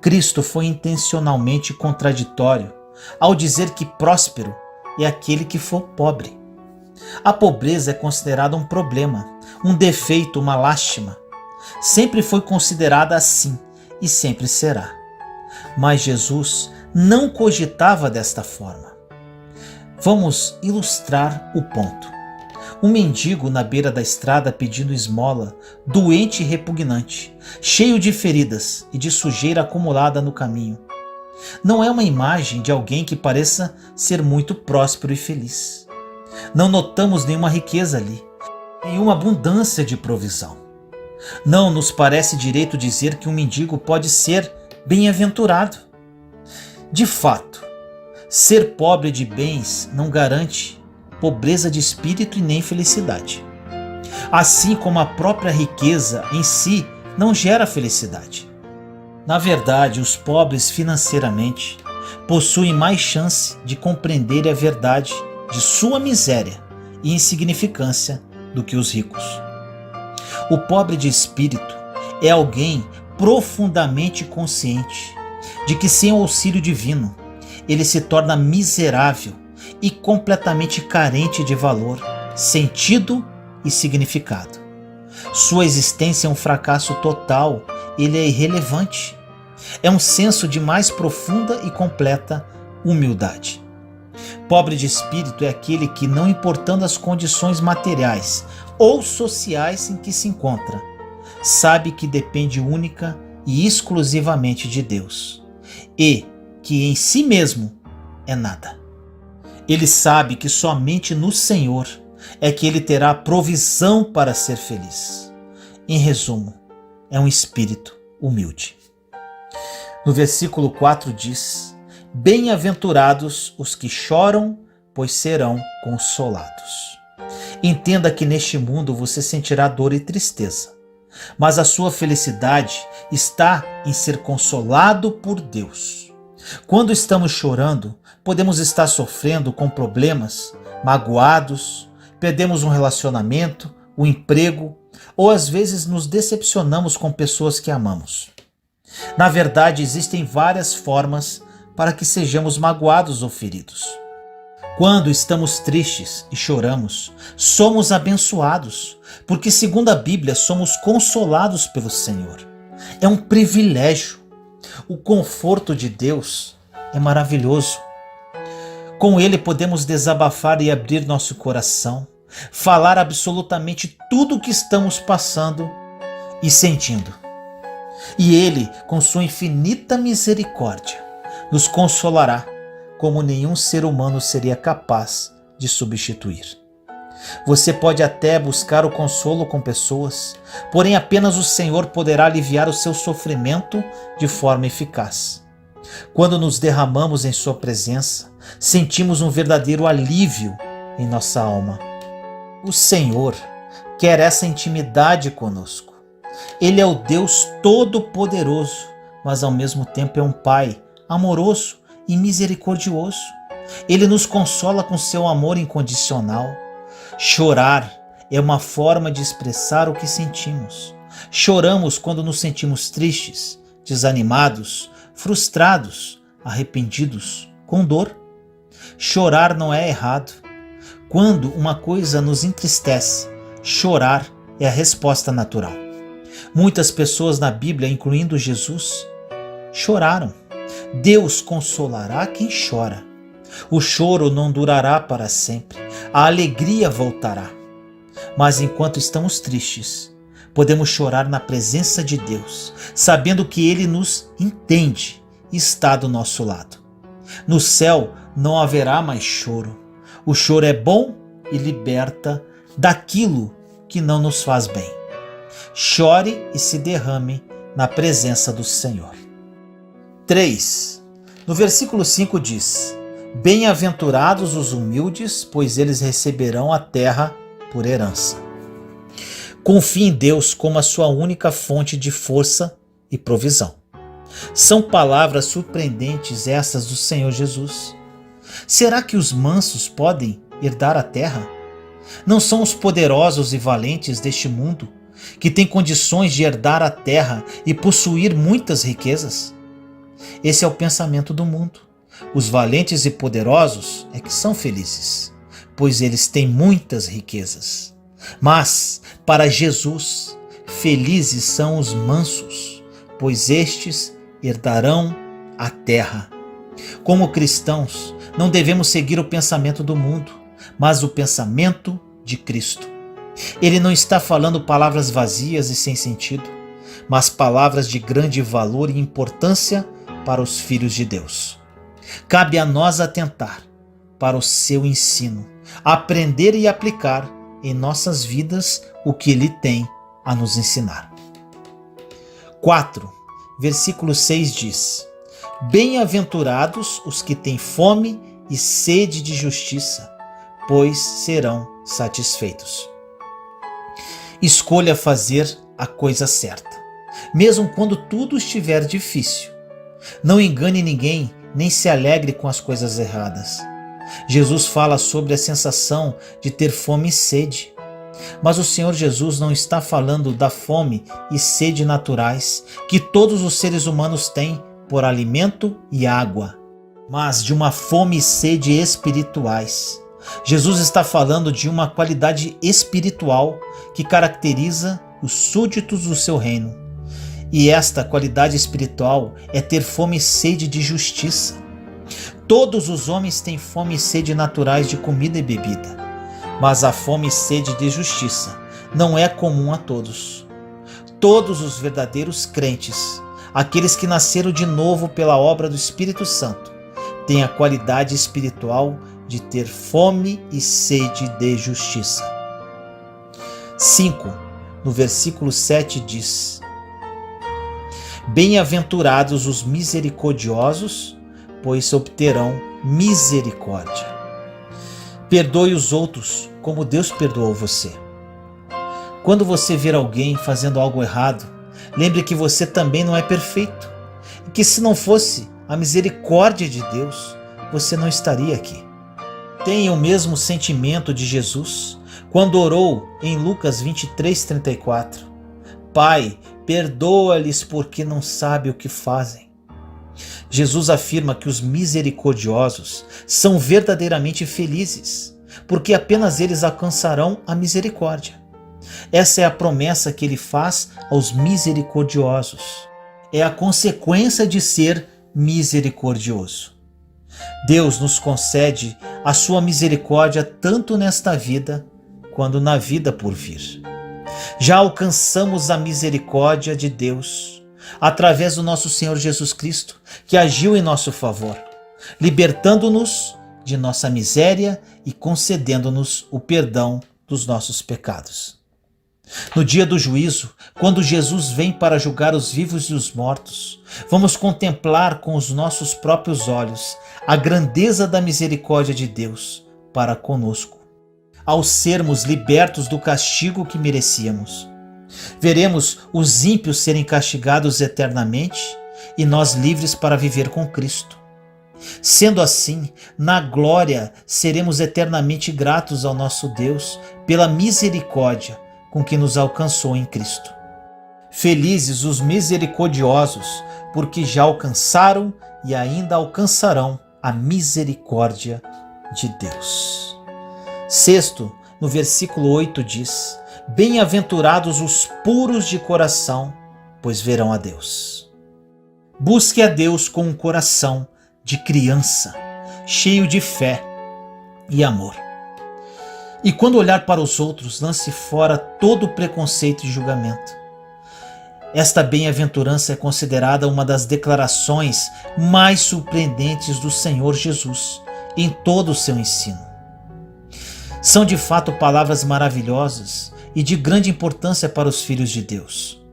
Cristo foi intencionalmente contraditório ao dizer que próspero é aquele que for pobre. A pobreza é considerada um problema, um defeito, uma lástima. Sempre foi considerada assim e sempre será. Mas Jesus não cogitava desta forma. Vamos ilustrar o ponto. Um mendigo na beira da estrada pedindo esmola, doente e repugnante, cheio de feridas e de sujeira acumulada no caminho. Não é uma imagem de alguém que pareça ser muito próspero e feliz. Não notamos nenhuma riqueza ali, nenhuma abundância de provisão. Não nos parece direito dizer que um mendigo pode ser bem-aventurado. De fato, Ser pobre de bens não garante pobreza de espírito e nem felicidade. Assim como a própria riqueza em si não gera felicidade. Na verdade, os pobres financeiramente possuem mais chance de compreender a verdade de sua miséria e insignificância do que os ricos. O pobre de espírito é alguém profundamente consciente de que sem o auxílio divino ele se torna miserável e completamente carente de valor, sentido e significado. Sua existência é um fracasso total, ele é irrelevante. É um senso de mais profunda e completa humildade. Pobre de espírito é aquele que, não importando as condições materiais ou sociais em que se encontra, sabe que depende única e exclusivamente de Deus e que em si mesmo é nada. Ele sabe que somente no Senhor é que ele terá provisão para ser feliz. Em resumo, é um espírito humilde. No versículo 4 diz: bem-aventurados os que choram, pois serão consolados. Entenda que neste mundo você sentirá dor e tristeza, mas a sua felicidade está em ser consolado por Deus. Quando estamos chorando, podemos estar sofrendo com problemas, magoados, perdemos um relacionamento, um emprego, ou às vezes nos decepcionamos com pessoas que amamos. Na verdade, existem várias formas para que sejamos magoados ou feridos. Quando estamos tristes e choramos, somos abençoados, porque segundo a Bíblia somos consolados pelo Senhor. É um privilégio. O conforto de Deus é maravilhoso. Com Ele podemos desabafar e abrir nosso coração, falar absolutamente tudo o que estamos passando e sentindo. E Ele, com sua infinita misericórdia, nos consolará como nenhum ser humano seria capaz de substituir. Você pode até buscar o consolo com pessoas, porém apenas o Senhor poderá aliviar o seu sofrimento de forma eficaz. Quando nos derramamos em sua presença, sentimos um verdadeiro alívio em nossa alma. O Senhor quer essa intimidade conosco. Ele é o Deus Todo-Poderoso, mas ao mesmo tempo é um Pai amoroso e misericordioso. Ele nos consola com seu amor incondicional. Chorar é uma forma de expressar o que sentimos. Choramos quando nos sentimos tristes, desanimados, frustrados, arrependidos, com dor. Chorar não é errado. Quando uma coisa nos entristece, chorar é a resposta natural. Muitas pessoas na Bíblia, incluindo Jesus, choraram. Deus consolará quem chora. O choro não durará para sempre. A alegria voltará. Mas enquanto estamos tristes, podemos chorar na presença de Deus, sabendo que Ele nos entende e está do nosso lado. No céu não haverá mais choro. O choro é bom e liberta daquilo que não nos faz bem. Chore e se derrame na presença do Senhor. 3. No versículo 5 diz: bem-aventurados os humildes, pois eles receberão a terra por herança. Confie em Deus como a sua única fonte de força e provisão. São palavras surpreendentes essas do Senhor Jesus. Será que os mansos podem herdar a terra? Não são os poderosos e valentes deste mundo que têm condições de herdar a terra e possuir muitas riquezas? Esse é o pensamento do mundo. Os valentes e poderosos é que são felizes, pois eles têm muitas riquezas. Mas, para Jesus, felizes são os mansos, pois estes herdarão a terra. Como cristãos, não devemos seguir o pensamento do mundo, mas o pensamento de Cristo. Ele não está falando palavras vazias e sem sentido, mas palavras de grande valor e importância para os filhos de Deus. Cabe a nós atentar para o seu ensino, aprender e aplicar em nossas vidas o que ele tem a nos ensinar. 4. Versículo 6 diz: Bem-aventurados os que têm fome e sede de justiça, pois serão satisfeitos. Escolha fazer a coisa certa, mesmo quando tudo estiver difícil. Não engane ninguém, nem se alegre com as coisas erradas. Jesus fala sobre a sensação de ter fome e sede. Mas o Senhor Jesus não está falando da fome e sede naturais que todos os seres humanos têm por alimento e água, mas de uma fome e sede espirituais. Jesus está falando de uma qualidade espiritual que caracteriza os súditos do seu reino. E esta qualidade espiritual é ter fome e sede de justiça. Todos os homens têm fome e sede naturais de comida e bebida, mas a fome e sede de justiça não é comum a todos. Todos os verdadeiros crentes, aqueles que nasceram de novo pela obra do Espírito Santo, têm a qualidade espiritual de ter fome e sede de justiça. 5. No versículo 7 diz: Bem-aventurados os misericordiosos, pois obterão misericórdia. Perdoe os outros como Deus perdoou você. Quando você ver alguém fazendo algo errado, lembre que você também não é perfeito e que se não fosse a misericórdia de Deus, você não estaria aqui. Tenha o mesmo sentimento de Jesus quando orou em Lucas 23:34. Pai, perdoa-lhes porque não sabem o que fazem. Jesus afirma que os misericordiosos são verdadeiramente felizes, porque apenas eles alcançarão a misericórdia. Essa é a promessa que ele faz aos misericordiosos. É a consequência de ser misericordioso. Deus nos concede a sua misericórdia tanto nesta vida quanto na vida por vir. Já alcançamos a misericórdia de Deus através do nosso Senhor Jesus Cristo, que agiu em nosso favor, libertando-nos de nossa miséria e concedendo-nos o perdão dos nossos pecados. No dia do juízo, quando Jesus vem para julgar os vivos e os mortos, vamos contemplar com os nossos próprios olhos a grandeza da misericórdia de Deus para conosco, ao sermos libertos do castigo que merecíamos. Veremos os ímpios serem castigados eternamente e nós livres para viver com Cristo. Sendo assim, na glória seremos eternamente gratos ao nosso Deus pela misericórdia com que nos alcançou em Cristo. Felizes os misericordiosos, porque já alcançaram e ainda alcançarão a misericórdia de Deus. 6, no versículo 8 diz: Bem-aventurados os puros de coração, pois verão a Deus. Busque a Deus com um coração de criança, cheio de fé e amor. E quando olhar para os outros, lance fora todo preconceito e julgamento. Esta bem-aventurança é considerada uma das declarações mais surpreendentes do Senhor Jesus em todo o seu ensino. São de fato palavras maravilhosas e de grande importância para os filhos de Deus.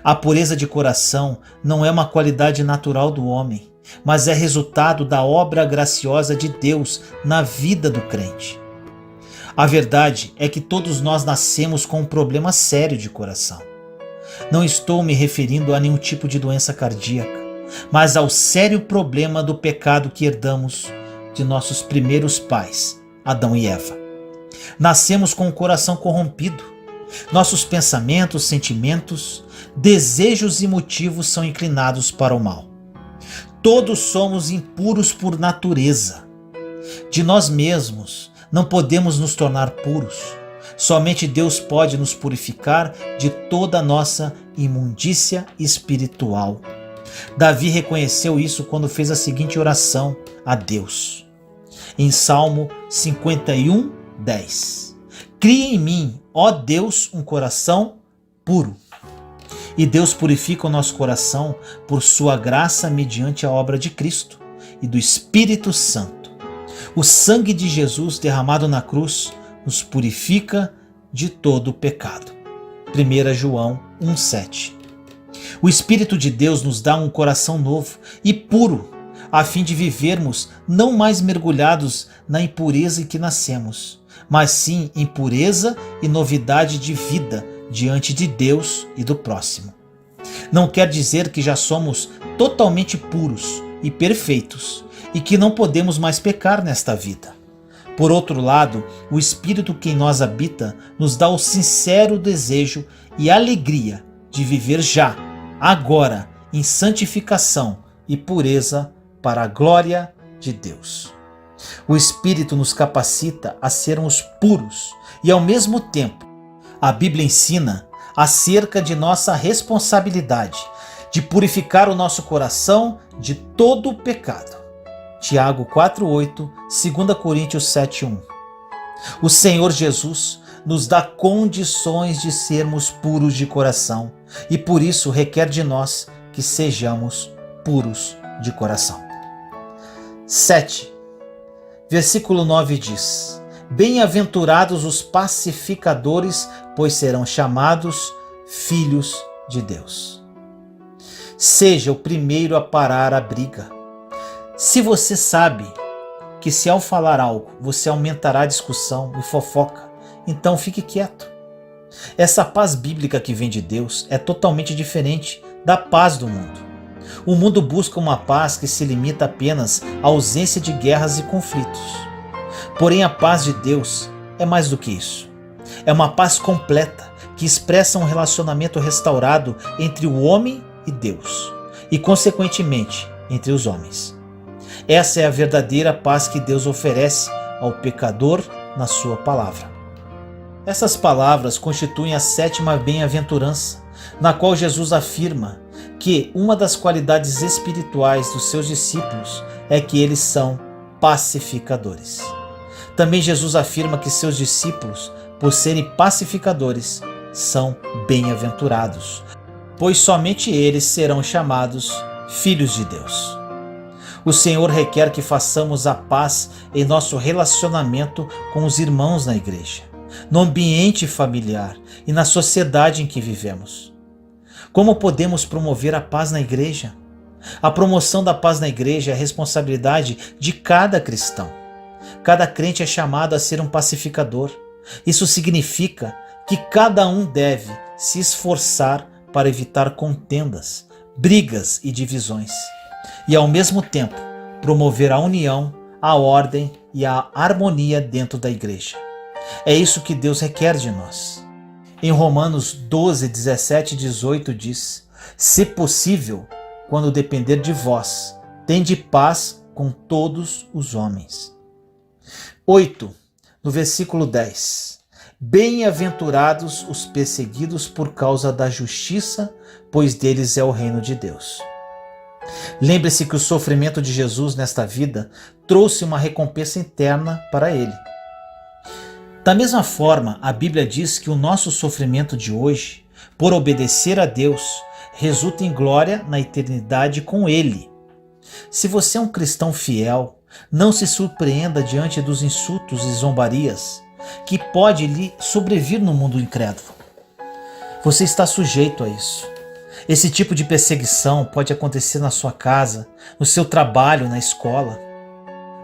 A pureza de coração não é uma qualidade natural do homem, mas é resultado da obra graciosa de Deus na vida do crente. A verdade é que todos nós nascemos com um problema sério de coração. Não estou me referindo a nenhum tipo de doença cardíaca, mas ao sério problema do pecado que herdamos de nossos primeiros pais, Adão e Eva. Nascemos com o coração corrompido. Nossos pensamentos, sentimentos, desejos e motivos são inclinados para o mal. Todos somos impuros por natureza. De nós mesmos não podemos nos tornar puros. Somente Deus pode nos purificar de toda a nossa imundícia espiritual. Davi reconheceu isso quando fez a seguinte oração a Deus. Em Salmo 51:10. Cria em mim, ó Deus, um coração puro. E Deus purifica o nosso coração por sua graça mediante a obra de Cristo e do Espírito Santo. O sangue de Jesus derramado na cruz nos purifica de todo o pecado. 1 João 1,7. O Espírito de Deus nos dá um coração novo e puro, a fim de vivermos não mais mergulhados na impureza em que nascemos, mas sim em pureza e novidade de vida diante de Deus e do próximo. Não quer dizer que já somos totalmente puros e perfeitos e que não podemos mais pecar nesta vida. Por outro lado, o Espírito que em nós habita nos dá o sincero desejo e alegria de viver já, agora, em santificação e pureza para a glória de Deus. O Espírito nos capacita a sermos puros e, ao mesmo tempo, a Bíblia ensina acerca de nossa responsabilidade de purificar o nosso coração de todo o pecado. Tiago 4:8, 2 Coríntios 7:1. O Senhor Jesus nos dá condições de sermos puros de coração e por isso requer de nós que sejamos puros de coração. 7. Versículo 9 diz: Bem-aventurados os pacificadores, pois serão chamados filhos de Deus. Seja o primeiro a parar a briga. Se você sabe que se ao falar algo você aumentará a discussão e fofoca, então fique quieto. Essa paz bíblica que vem de Deus é totalmente diferente da paz do mundo. O mundo busca uma paz que se limita apenas à ausência de guerras e conflitos. Porém, a paz de Deus é mais do que isso. É uma paz completa que expressa um relacionamento restaurado entre o homem e Deus e, consequentemente, entre os homens. Essa é a verdadeira paz que Deus oferece ao pecador na sua palavra. Essas palavras constituem a 7ª bem-aventurança, na qual Jesus afirma que uma das qualidades espirituais dos seus discípulos é que eles são pacificadores. Também Jesus afirma que seus discípulos, por serem pacificadores, são bem-aventurados, pois somente eles serão chamados filhos de Deus. O Senhor requer que façamos a paz em nosso relacionamento com os irmãos na igreja, no ambiente familiar e na sociedade em que vivemos. Como podemos promover a paz na igreja? A promoção da paz na igreja é a responsabilidade de cada cristão. Cada crente é chamado a ser um pacificador. Isso significa que cada um deve se esforçar para evitar contendas, brigas e divisões, e ao mesmo tempo promover a união, a ordem e a harmonia dentro da igreja. É isso que Deus requer de nós. Em Romanos 12, 17 e 18 diz: Se possível, quando depender de vós, tende paz com todos os homens. 8. No versículo 10: Bem-aventurados os perseguidos por causa da justiça, pois deles é o reino de Deus. Lembre-se que o sofrimento de Jesus nesta vida trouxe uma recompensa eterna para ele. Da mesma forma, a Bíblia diz que o nosso sofrimento de hoje, por obedecer a Deus, resulta em glória na eternidade com Ele. Se você é um cristão fiel, não se surpreenda diante dos insultos e zombarias que pode lhe sobrevir no mundo incrédulo. Você está sujeito a isso. Esse tipo de perseguição pode acontecer na sua casa, no seu trabalho, na escola.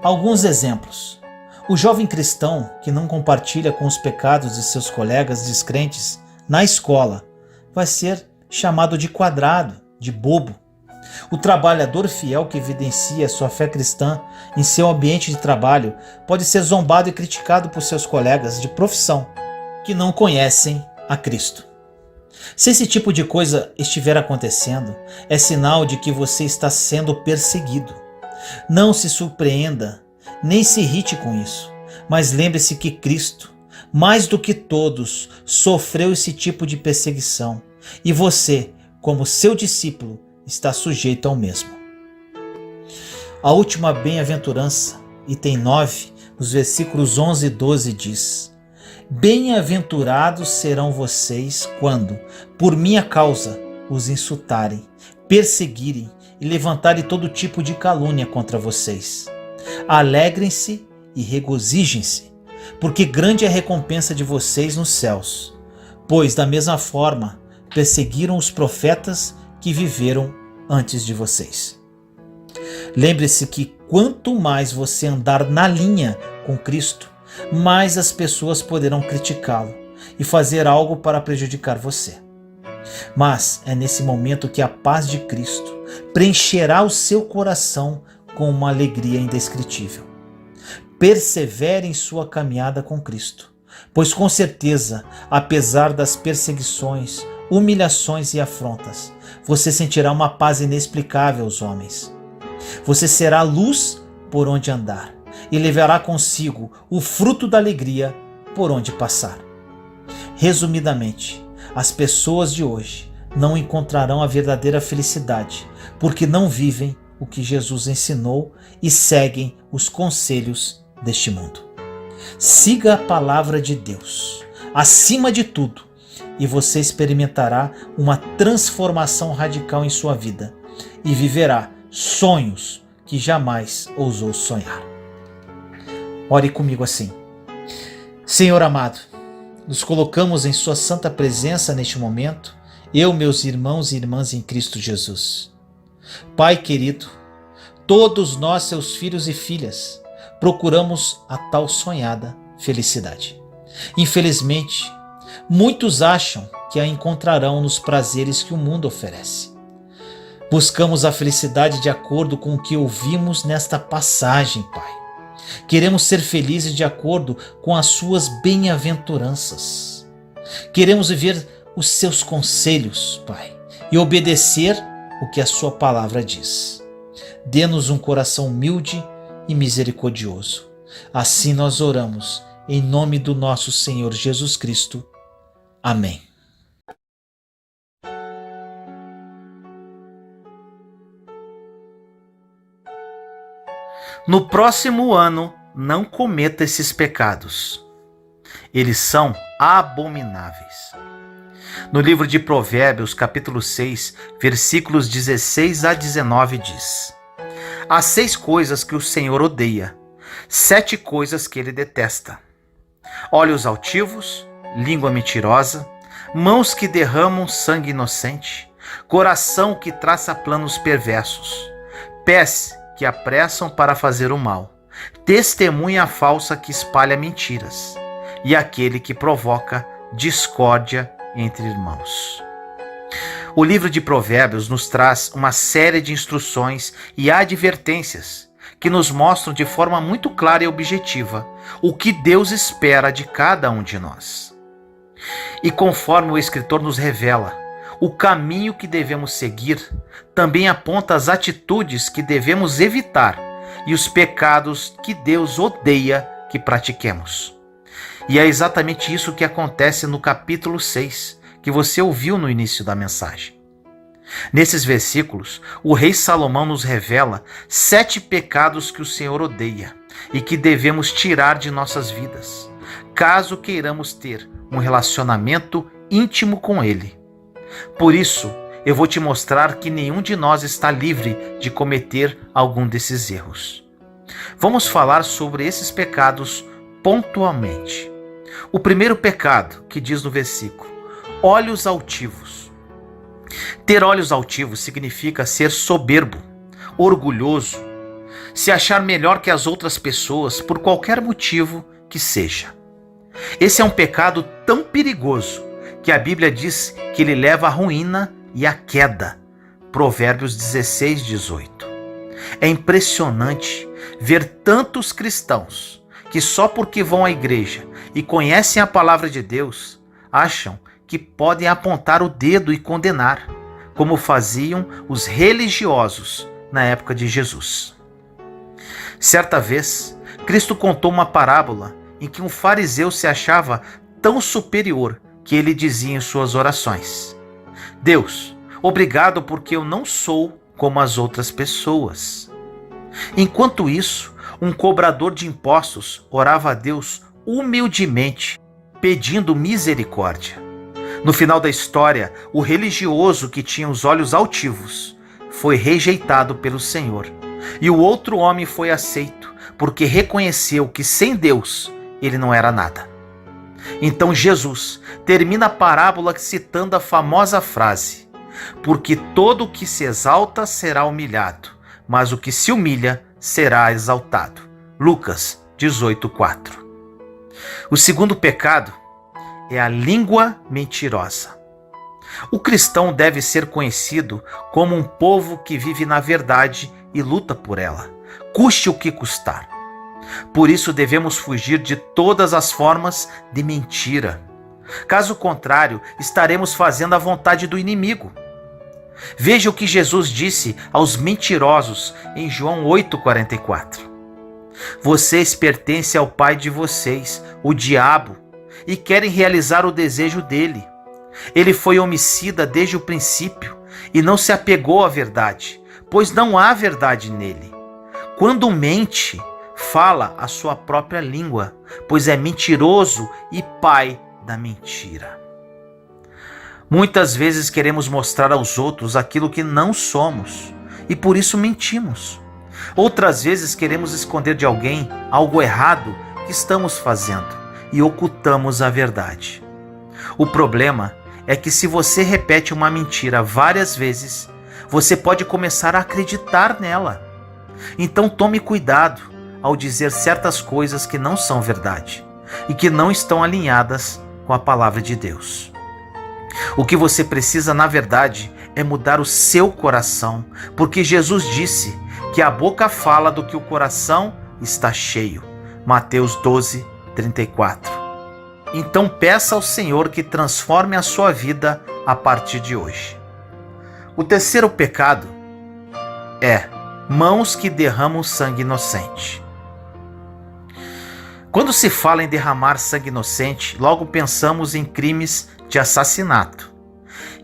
Alguns exemplos. O jovem cristão que não compartilha com os pecados de seus colegas descrentes na escola vai ser chamado de quadrado, de bobo. O trabalhador fiel que evidencia sua fé cristã em seu ambiente de trabalho pode ser zombado e criticado por seus colegas de profissão que não conhecem a Cristo. Se esse tipo de coisa estiver acontecendo, é sinal de que você está sendo perseguido. Não se surpreenda, nem se irrite com isso, mas lembre-se que Cristo, mais do que todos, sofreu esse tipo de perseguição e você, como seu discípulo, está sujeito ao mesmo. A última bem-aventurança, item 9, nos versículos 11 e 12 diz: Bem-aventurados serão vocês quando, por minha causa, os insultarem, perseguirem e levantarem todo tipo de calúnia contra vocês. Alegrem-se e regozijem-se, porque grande é a recompensa de vocês nos céus, pois da mesma forma perseguiram os profetas que viveram antes de vocês. Lembre-se que quanto mais você andar na linha com Cristo, mais as pessoas poderão criticá-lo e fazer algo para prejudicar você. Mas é nesse momento que a paz de Cristo preencherá o seu coração com uma alegria indescritível. Persevere em sua caminhada com Cristo, pois com certeza, apesar das perseguições, humilhações e afrontas, você sentirá uma paz inexplicável aos homens. Você será luz por onde andar e levará consigo o fruto da alegria por onde passar. Resumidamente, as pessoas de hoje não encontrarão a verdadeira felicidade porque não vivem o que Jesus ensinou e seguem os conselhos deste mundo. Siga a palavra de Deus acima de tudo e você experimentará uma transformação radical em sua vida e viverá sonhos que jamais ousou sonhar. Ore comigo assim. Senhor amado, nos colocamos em sua santa presença neste momento, eu, meus irmãos e irmãs em Cristo Jesus. Pai querido, todos nós, seus filhos e filhas, procuramos a tal sonhada felicidade. Infelizmente, muitos acham que a encontrarão nos prazeres que o mundo oferece. Buscamos a felicidade de acordo com o que ouvimos nesta passagem, Pai. Queremos ser felizes de acordo com as suas bem-aventuranças. Queremos viver os seus conselhos, Pai, e obedecer o que a sua palavra diz. Dê-nos um coração humilde e misericordioso. Assim nós oramos, em nome do nosso Senhor Jesus Cristo. Amém. No próximo ano, não cometa esses pecados. Eles são abomináveis. No livro de Provérbios, capítulo 6, versículos 16 a 19 diz: Há 6 coisas que o Senhor odeia, 7 coisas que ele detesta: olhos altivos, língua mentirosa, mãos que derramam sangue inocente, coração que traça planos perversos, pés que apressam para fazer o mal, testemunha falsa que espalha mentiras, e aquele que provoca discórdia entre irmãos. O livro de Provérbios nos traz uma série de instruções e advertências que nos mostram de forma muito clara e objetiva o que Deus espera de cada um de nós. E conforme o escritor nos revela, o caminho que devemos seguir também aponta as atitudes que devemos evitar e os pecados que Deus odeia que pratiquemos. E é exatamente isso que acontece no capítulo 6, que você ouviu no início da mensagem. Nesses versículos, o rei Salomão nos revela 7 pecados que o Senhor odeia e que devemos tirar de nossas vidas, caso queiramos ter um relacionamento íntimo com Ele. Por isso, eu vou te mostrar que nenhum de nós está livre de cometer algum desses erros. Vamos falar sobre esses pecados pontualmente. O primeiro pecado, que diz no versículo: olhos altivos. Ter olhos altivos significa ser soberbo, orgulhoso, se achar melhor que as outras pessoas por qualquer motivo que seja. Esse é um pecado tão perigoso que a Bíblia diz que ele leva à ruína e à queda. Provérbios 16, 18. É impressionante ver tantos cristãos que só porque vão à igreja e conhecem a palavra de Deus, acham que podem apontar o dedo e condenar, como faziam os religiosos na época de Jesus. Certa vez, Cristo contou uma parábola em que um fariseu se achava tão superior que ele dizia em suas orações: Deus, obrigado porque eu não sou como as outras pessoas. Enquanto isso, um cobrador de impostos orava a Deus humildemente, pedindo misericórdia. No final da história, o religioso que tinha os olhos altivos foi rejeitado pelo Senhor, e o outro homem foi aceito, porque reconheceu que sem Deus ele não era nada. Então Jesus termina a parábola citando a famosa frase: porque todo o que se exalta será humilhado, mas o que se humilha será exaltado. Lucas 18:4. O segundo pecado é a língua mentirosa. O cristão deve ser conhecido como um povo que vive na verdade e luta por ela, custe o que custar. Por isso devemos fugir de todas as formas de mentira. Caso contrário, estaremos fazendo a vontade do inimigo. Veja o que Jesus disse aos mentirosos em João 8,44. Vocês pertencem ao pai de vocês, o diabo, e querem realizar o desejo dele. Ele foi homicida desde o princípio e não se apegou à verdade, pois não há verdade nele. Quando mente, fala a sua própria língua, pois é mentiroso e pai da mentira. Muitas vezes queremos mostrar aos outros aquilo que não somos e por isso mentimos. Outras vezes queremos esconder de alguém algo errado que estamos fazendo e ocultamos a verdade. O problema é que se você repete uma mentira várias vezes, você pode começar a acreditar nela. Então tome cuidado ao dizer certas coisas que não são verdade e que não estão alinhadas com a palavra de Deus. O que você precisa, na verdade, é mudar o seu coração, porque Jesus disse que a boca fala do que o coração está cheio. Mateus 12:34. Então peça ao Senhor que transforme a sua vida a partir de hoje. O terceiro pecado é mãos que derramam sangue inocente. Quando se fala em derramar sangue inocente, logo pensamos em crimes de assassinato.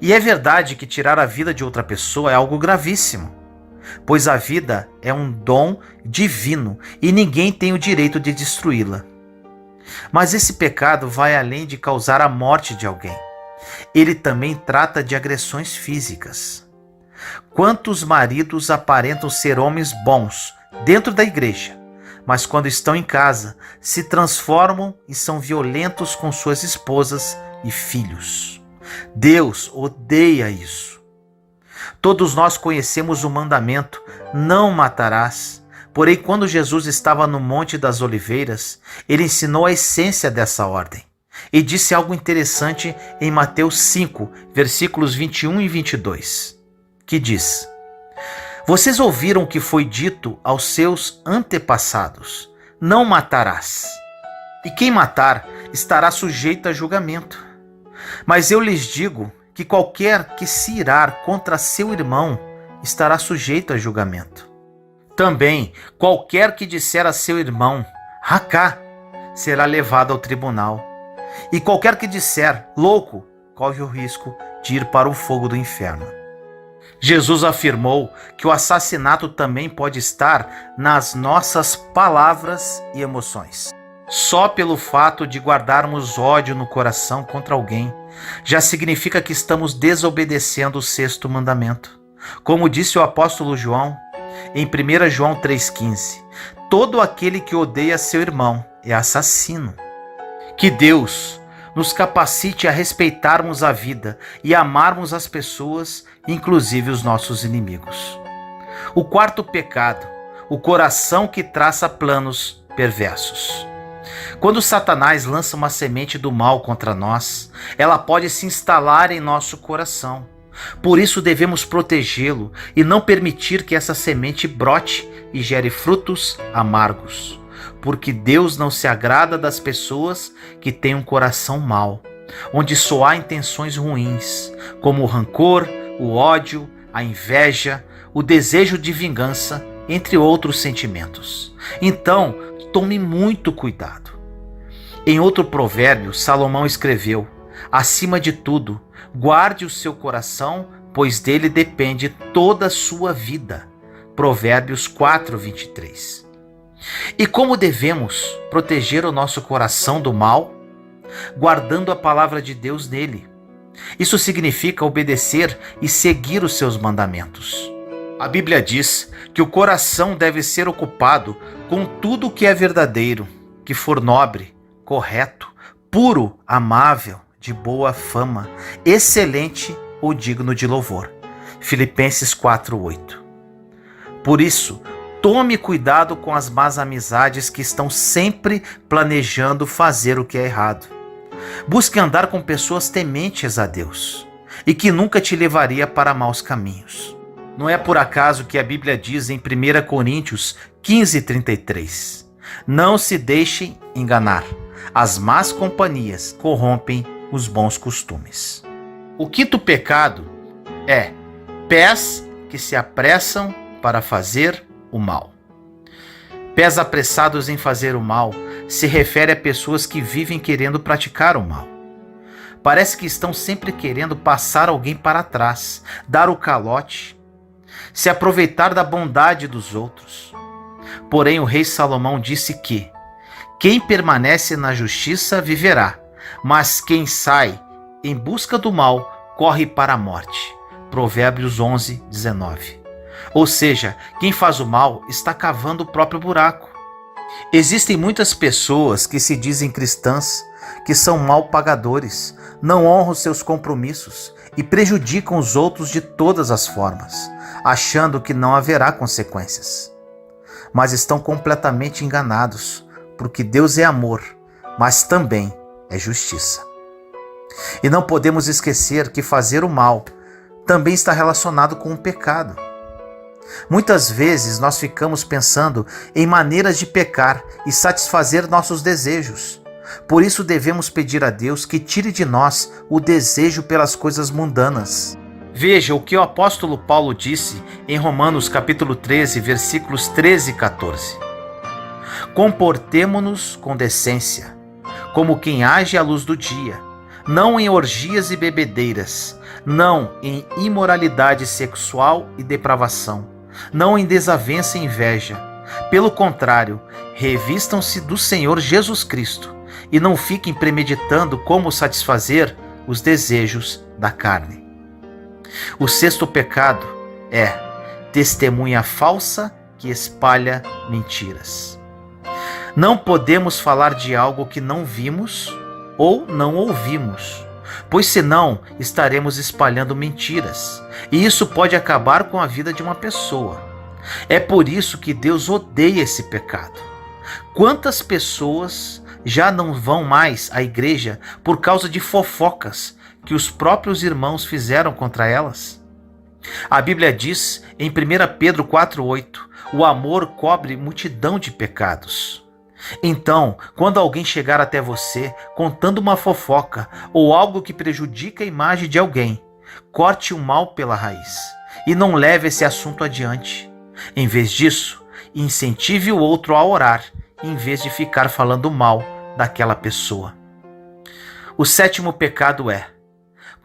E é verdade que tirar a vida de outra pessoa é algo gravíssimo, pois a vida é um dom divino e ninguém tem o direito de destruí-la. Mas esse pecado vai além de causar a morte de alguém. Ele também trata de agressões físicas. Quantos maridos aparentam ser homens bons dentro da igreja, mas quando estão em casa, se transformam e são violentos com suas esposas e filhos? Deus odeia isso. Todos nós conhecemos o mandamento: não matarás. Porém, quando Jesus estava no Monte das Oliveiras, ele ensinou a essência dessa ordem. E disse algo interessante em Mateus 5, versículos 21 e 22, que diz: Vocês ouviram o que foi dito aos seus antepassados: não matarás. E quem matar estará sujeito a julgamento. Mas eu lhes digo que qualquer que se irar contra seu irmão estará sujeito a julgamento. Também qualquer que disser a seu irmão, racá, será levado ao tribunal. E qualquer que disser, louco, corre o risco de ir para o fogo do inferno. Jesus afirmou que o assassinato também pode estar nas nossas palavras e emoções. Só pelo fato de guardarmos ódio no coração contra alguém, já significa que estamos desobedecendo o sexto mandamento. Como disse o apóstolo João, em 1 João 3,15, todo aquele que odeia seu irmão é assassino. Que Deus nos capacite a respeitarmos a vida e amarmos as pessoas, inclusive os nossos inimigos. O quarto pecado, o coração que traça planos perversos. Quando Satanás lança uma semente do mal contra nós, ela pode se instalar em nosso coração. Por isso devemos protegê-lo e não permitir que essa semente brote e gere frutos amargos. Porque Deus não se agrada das pessoas que têm um coração mau, onde só há intenções ruins, como o rancor, o ódio, a inveja, o desejo de vingança, entre outros sentimentos. Então, tome muito cuidado. Em outro provérbio, Salomão escreveu: acima de tudo, guarde o seu coração, pois dele depende toda a sua vida. Provérbios 4:23. E como devemos proteger o nosso coração do mal? Guardando a palavra de Deus nele. Isso significa obedecer e seguir os seus mandamentos. A Bíblia diz que o coração deve ser ocupado com tudo o que é verdadeiro, que for nobre, correto, puro, amável, de boa fama, excelente ou digno de louvor. Filipenses 4:8. Por isso, tome cuidado com as más amizades que estão sempre planejando fazer o que é errado. Busque andar com pessoas tementes a Deus e que nunca te levaria para maus caminhos. Não é por acaso que a Bíblia diz em 1 Coríntios 15:33: não se deixem enganar, as más companhias corrompem os bons costumes. O quinto pecado é pés que se apressam para fazer o mal. Pés apressados em fazer o mal se refere a pessoas que vivem querendo praticar o mal. Parece que estão sempre querendo passar alguém para trás, dar o calote, se aproveitar da bondade dos outros. Porém, o rei Salomão disse que quem permanece na justiça viverá, mas quem sai em busca do mal corre para a morte. Provérbios 11:19. Ou seja, quem faz o mal está cavando o próprio buraco. Existem muitas pessoas que se dizem cristãs, que são mal pagadores, não honram seus compromissos e prejudicam os outros de todas as formas, achando que não haverá consequências. Mas estão completamente enganados, porque Deus é amor, mas também é justiça. E não podemos esquecer que fazer o mal também está relacionado com o pecado. Muitas vezes nós ficamos pensando em maneiras de pecar e satisfazer nossos desejos. Por isso devemos pedir a Deus que tire de nós o desejo pelas coisas mundanas. Veja o que o apóstolo Paulo disse em Romanos capítulo 13, versículos 13 e 14. Comportemo-nos com decência, como quem age à luz do dia, não em orgias e bebedeiras, não em imoralidade sexual e depravação, não em desavença e inveja. Pelo contrário, revistam-se do Senhor Jesus Cristo e não fiquem premeditando como satisfazer os desejos da carne. O sexto pecado é testemunha falsa que espalha mentiras. Não podemos falar de algo que não vimos ou não ouvimos, pois senão estaremos espalhando mentiras, e isso pode acabar com a vida de uma pessoa. É por isso que Deus odeia esse pecado. Quantas pessoas já não vão mais à igreja por causa de fofocas que os próprios irmãos fizeram contra elas? A Bíblia diz em 1 Pedro 4:8, o amor cobre multidão de pecados. Então, quando alguém chegar até você contando uma fofoca ou algo que prejudica a imagem de alguém, corte o mal pela raiz e não leve esse assunto adiante. Em vez disso, incentive o outro a orar, em vez de ficar falando mal daquela pessoa. O sétimo pecado é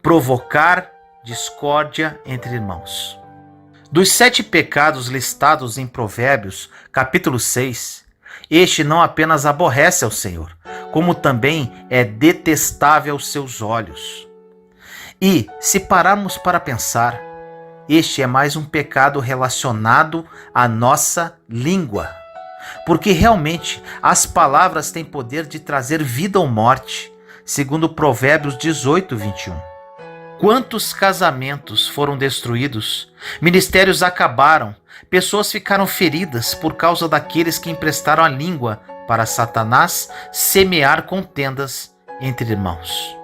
provocar discórdia entre irmãos. Dos 7 pecados listados em Provérbios, capítulo 6, este não apenas aborrece ao Senhor, como também é detestável aos seus olhos. E, se pararmos para pensar, este é mais um pecado relacionado à nossa língua. Porque realmente as palavras têm poder de trazer vida ou morte, segundo Provérbios 18:21. Quantos casamentos foram destruídos, ministérios acabaram, pessoas ficaram feridas por causa daqueles que emprestaram a língua para Satanás semear contendas entre irmãos.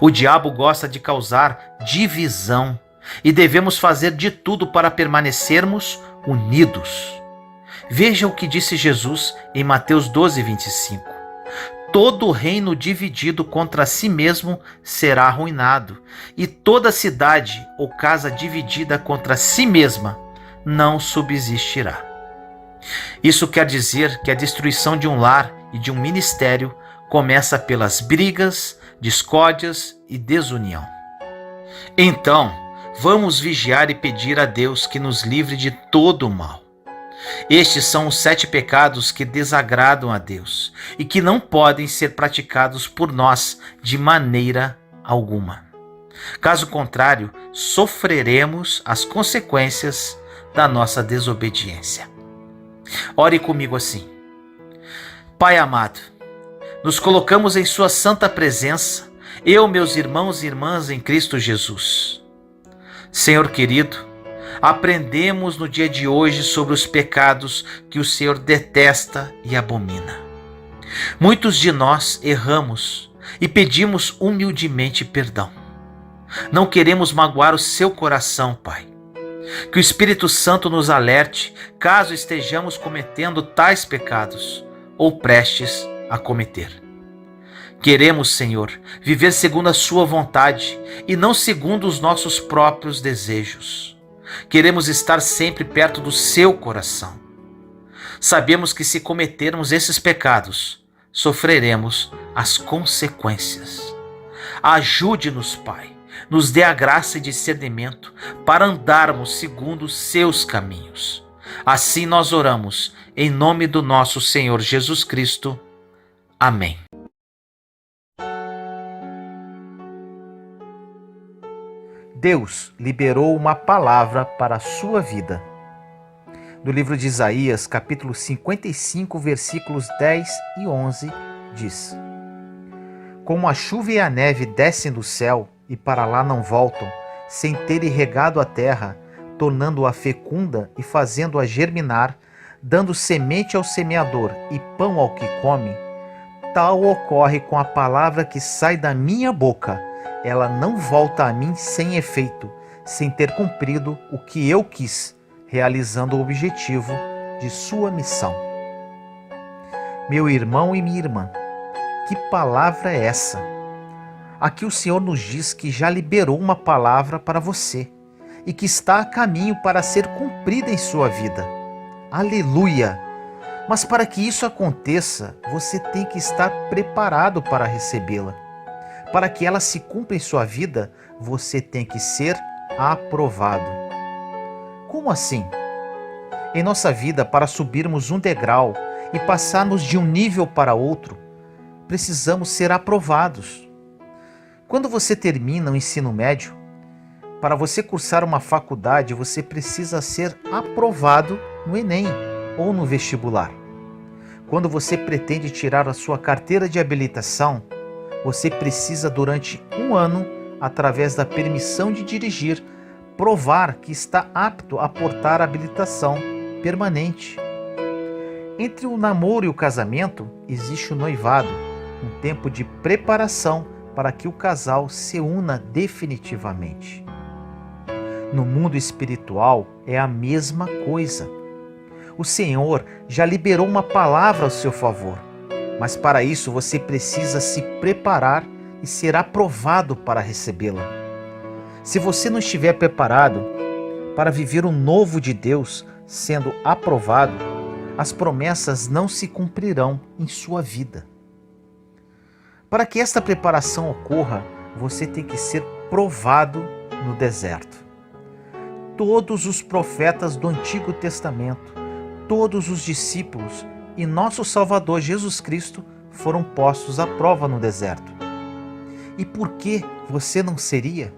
O diabo gosta de causar divisão e devemos fazer de tudo para permanecermos unidos. Veja o que disse Jesus em Mateus 12:25. Todo reino dividido contra si mesmo será arruinado, e toda cidade ou casa dividida contra si mesma não subsistirá. Isso quer dizer que a destruição de um lar e de um ministério começa pelas brigas, discórdias e desunião. Então, vamos vigiar e pedir a Deus que nos livre de todo o mal. Estes são os 7 pecados que desagradam a Deus e que não podem ser praticados por nós de maneira alguma. Caso contrário, sofreremos as consequências da nossa desobediência. Ore comigo assim: Pai amado, nos colocamos em sua santa presença, eu, meus irmãos e irmãs em Cristo Jesus. Senhor querido, aprendemos no dia de hoje sobre os pecados que o Senhor detesta e abomina. Muitos de nós erramos e pedimos humildemente perdão. Não queremos magoar o seu coração, Pai. Que o Espírito Santo nos alerte caso estejamos cometendo tais pecados ou prestes a cometer. Queremos, Senhor, viver segundo a sua vontade e não segundo os nossos próprios desejos. Queremos estar sempre perto do seu coração. Sabemos que se cometermos esses pecados, sofreremos as consequências. Ajude-nos, Pai, nos dê a graça e discernimento para andarmos segundo os seus caminhos. Assim nós oramos, em nome do nosso Senhor Jesus Cristo. Amém. Deus liberou uma palavra para a sua vida. No livro de Isaías, capítulo 55, versículos 10 e 11, diz: Como a chuva e a neve descem do céu e para lá não voltam, sem terem regado a terra, tornando-a fecunda e fazendo-a germinar, dando semente ao semeador e pão ao que come, tal ocorre com a palavra que sai da minha boca. Ela não volta a mim sem efeito, sem ter cumprido o que eu quis, realizando o objetivo de sua missão. Meu irmão e minha irmã, que palavra é essa? Aqui o Senhor nos diz que já liberou uma palavra para você e que está a caminho para ser cumprida em sua vida. Aleluia! Mas para que isso aconteça, você tem que estar preparado para recebê-la. Para que ela se cumpra em sua vida, você tem que ser aprovado. Como assim? Em nossa vida, para subirmos um degrau e passarmos de um nível para outro, precisamos ser aprovados. Quando você termina o ensino médio, para você cursar uma faculdade, você precisa ser aprovado no Enem ou no vestibular. Quando você pretende tirar a sua carteira de habilitação, você precisa, durante um ano, através da permissão de dirigir, provar que está apto a portar a habilitação permanente. Entre o namoro e o casamento, existe o noivado, um tempo de preparação para que o casal se una definitivamente. No mundo espiritual é a mesma coisa. O Senhor já liberou uma palavra ao seu favor, mas para isso você precisa se preparar e ser aprovado para recebê-la. Se você não estiver preparado para viver o novo de Deus sendo aprovado, as promessas não se cumprirão em sua vida. Para que esta preparação ocorra, você tem que ser provado no deserto. Todos os profetas do Antigo Testamento, todos os discípulos e nosso Salvador Jesus Cristo foram postos à prova no deserto. E por que você não seria?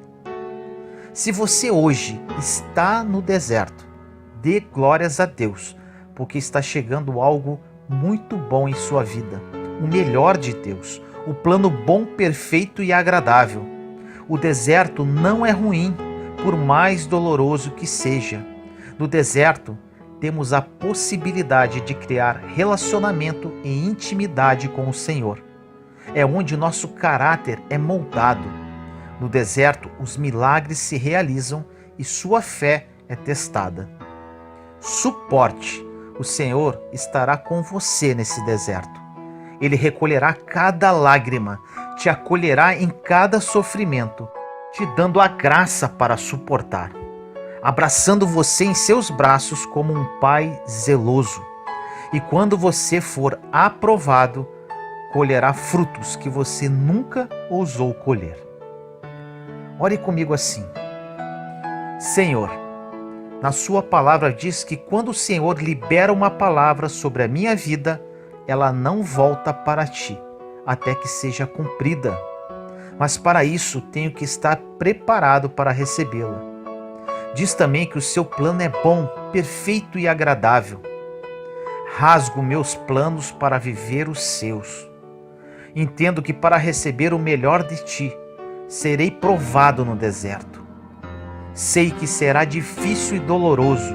Se você hoje está no deserto, dê glórias a Deus, porque está chegando algo muito bom em sua vida, o melhor de Deus, o plano bom, perfeito e agradável. O deserto não é ruim, por mais doloroso que seja. No deserto, temos a possibilidade de criar relacionamento e intimidade com o Senhor. É onde nosso caráter é moldado. No deserto, os milagres se realizam e sua fé é testada. Suporte. O Senhor estará com você nesse deserto. Ele recolherá cada lágrima, te acolherá em cada sofrimento, te dando a graça para suportar, abraçando você em seus braços como um pai zeloso. E quando você for aprovado, colherá frutos que você nunca ousou colher. Ore comigo assim: Senhor, na sua palavra diz que quando o Senhor libera uma palavra sobre a minha vida, ela não volta para ti, até que seja cumprida. Mas para isso tenho que estar preparado para recebê-la. Diz também que o seu plano é bom, perfeito e agradável. Rasgo meus planos para viver os seus. Entendo que para receber o melhor de ti, serei provado no deserto. Sei que será difícil e doloroso,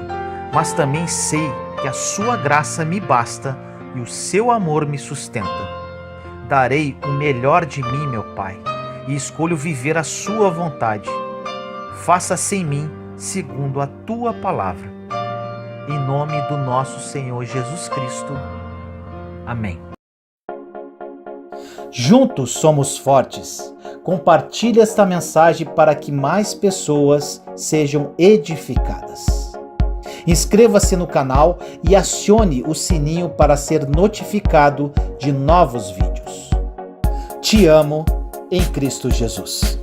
mas também sei que a sua graça me basta e o seu amor me sustenta. Darei o melhor de mim, meu Pai, e escolho viver a sua vontade. Faça-se em mim segundo a tua palavra. Em nome do nosso Senhor Jesus Cristo. Amém. Juntos somos fortes. Compartilhe esta mensagem para que mais pessoas sejam edificadas. Inscreva-se no canal e acione o sininho para ser notificado de novos vídeos. Te amo em Cristo Jesus.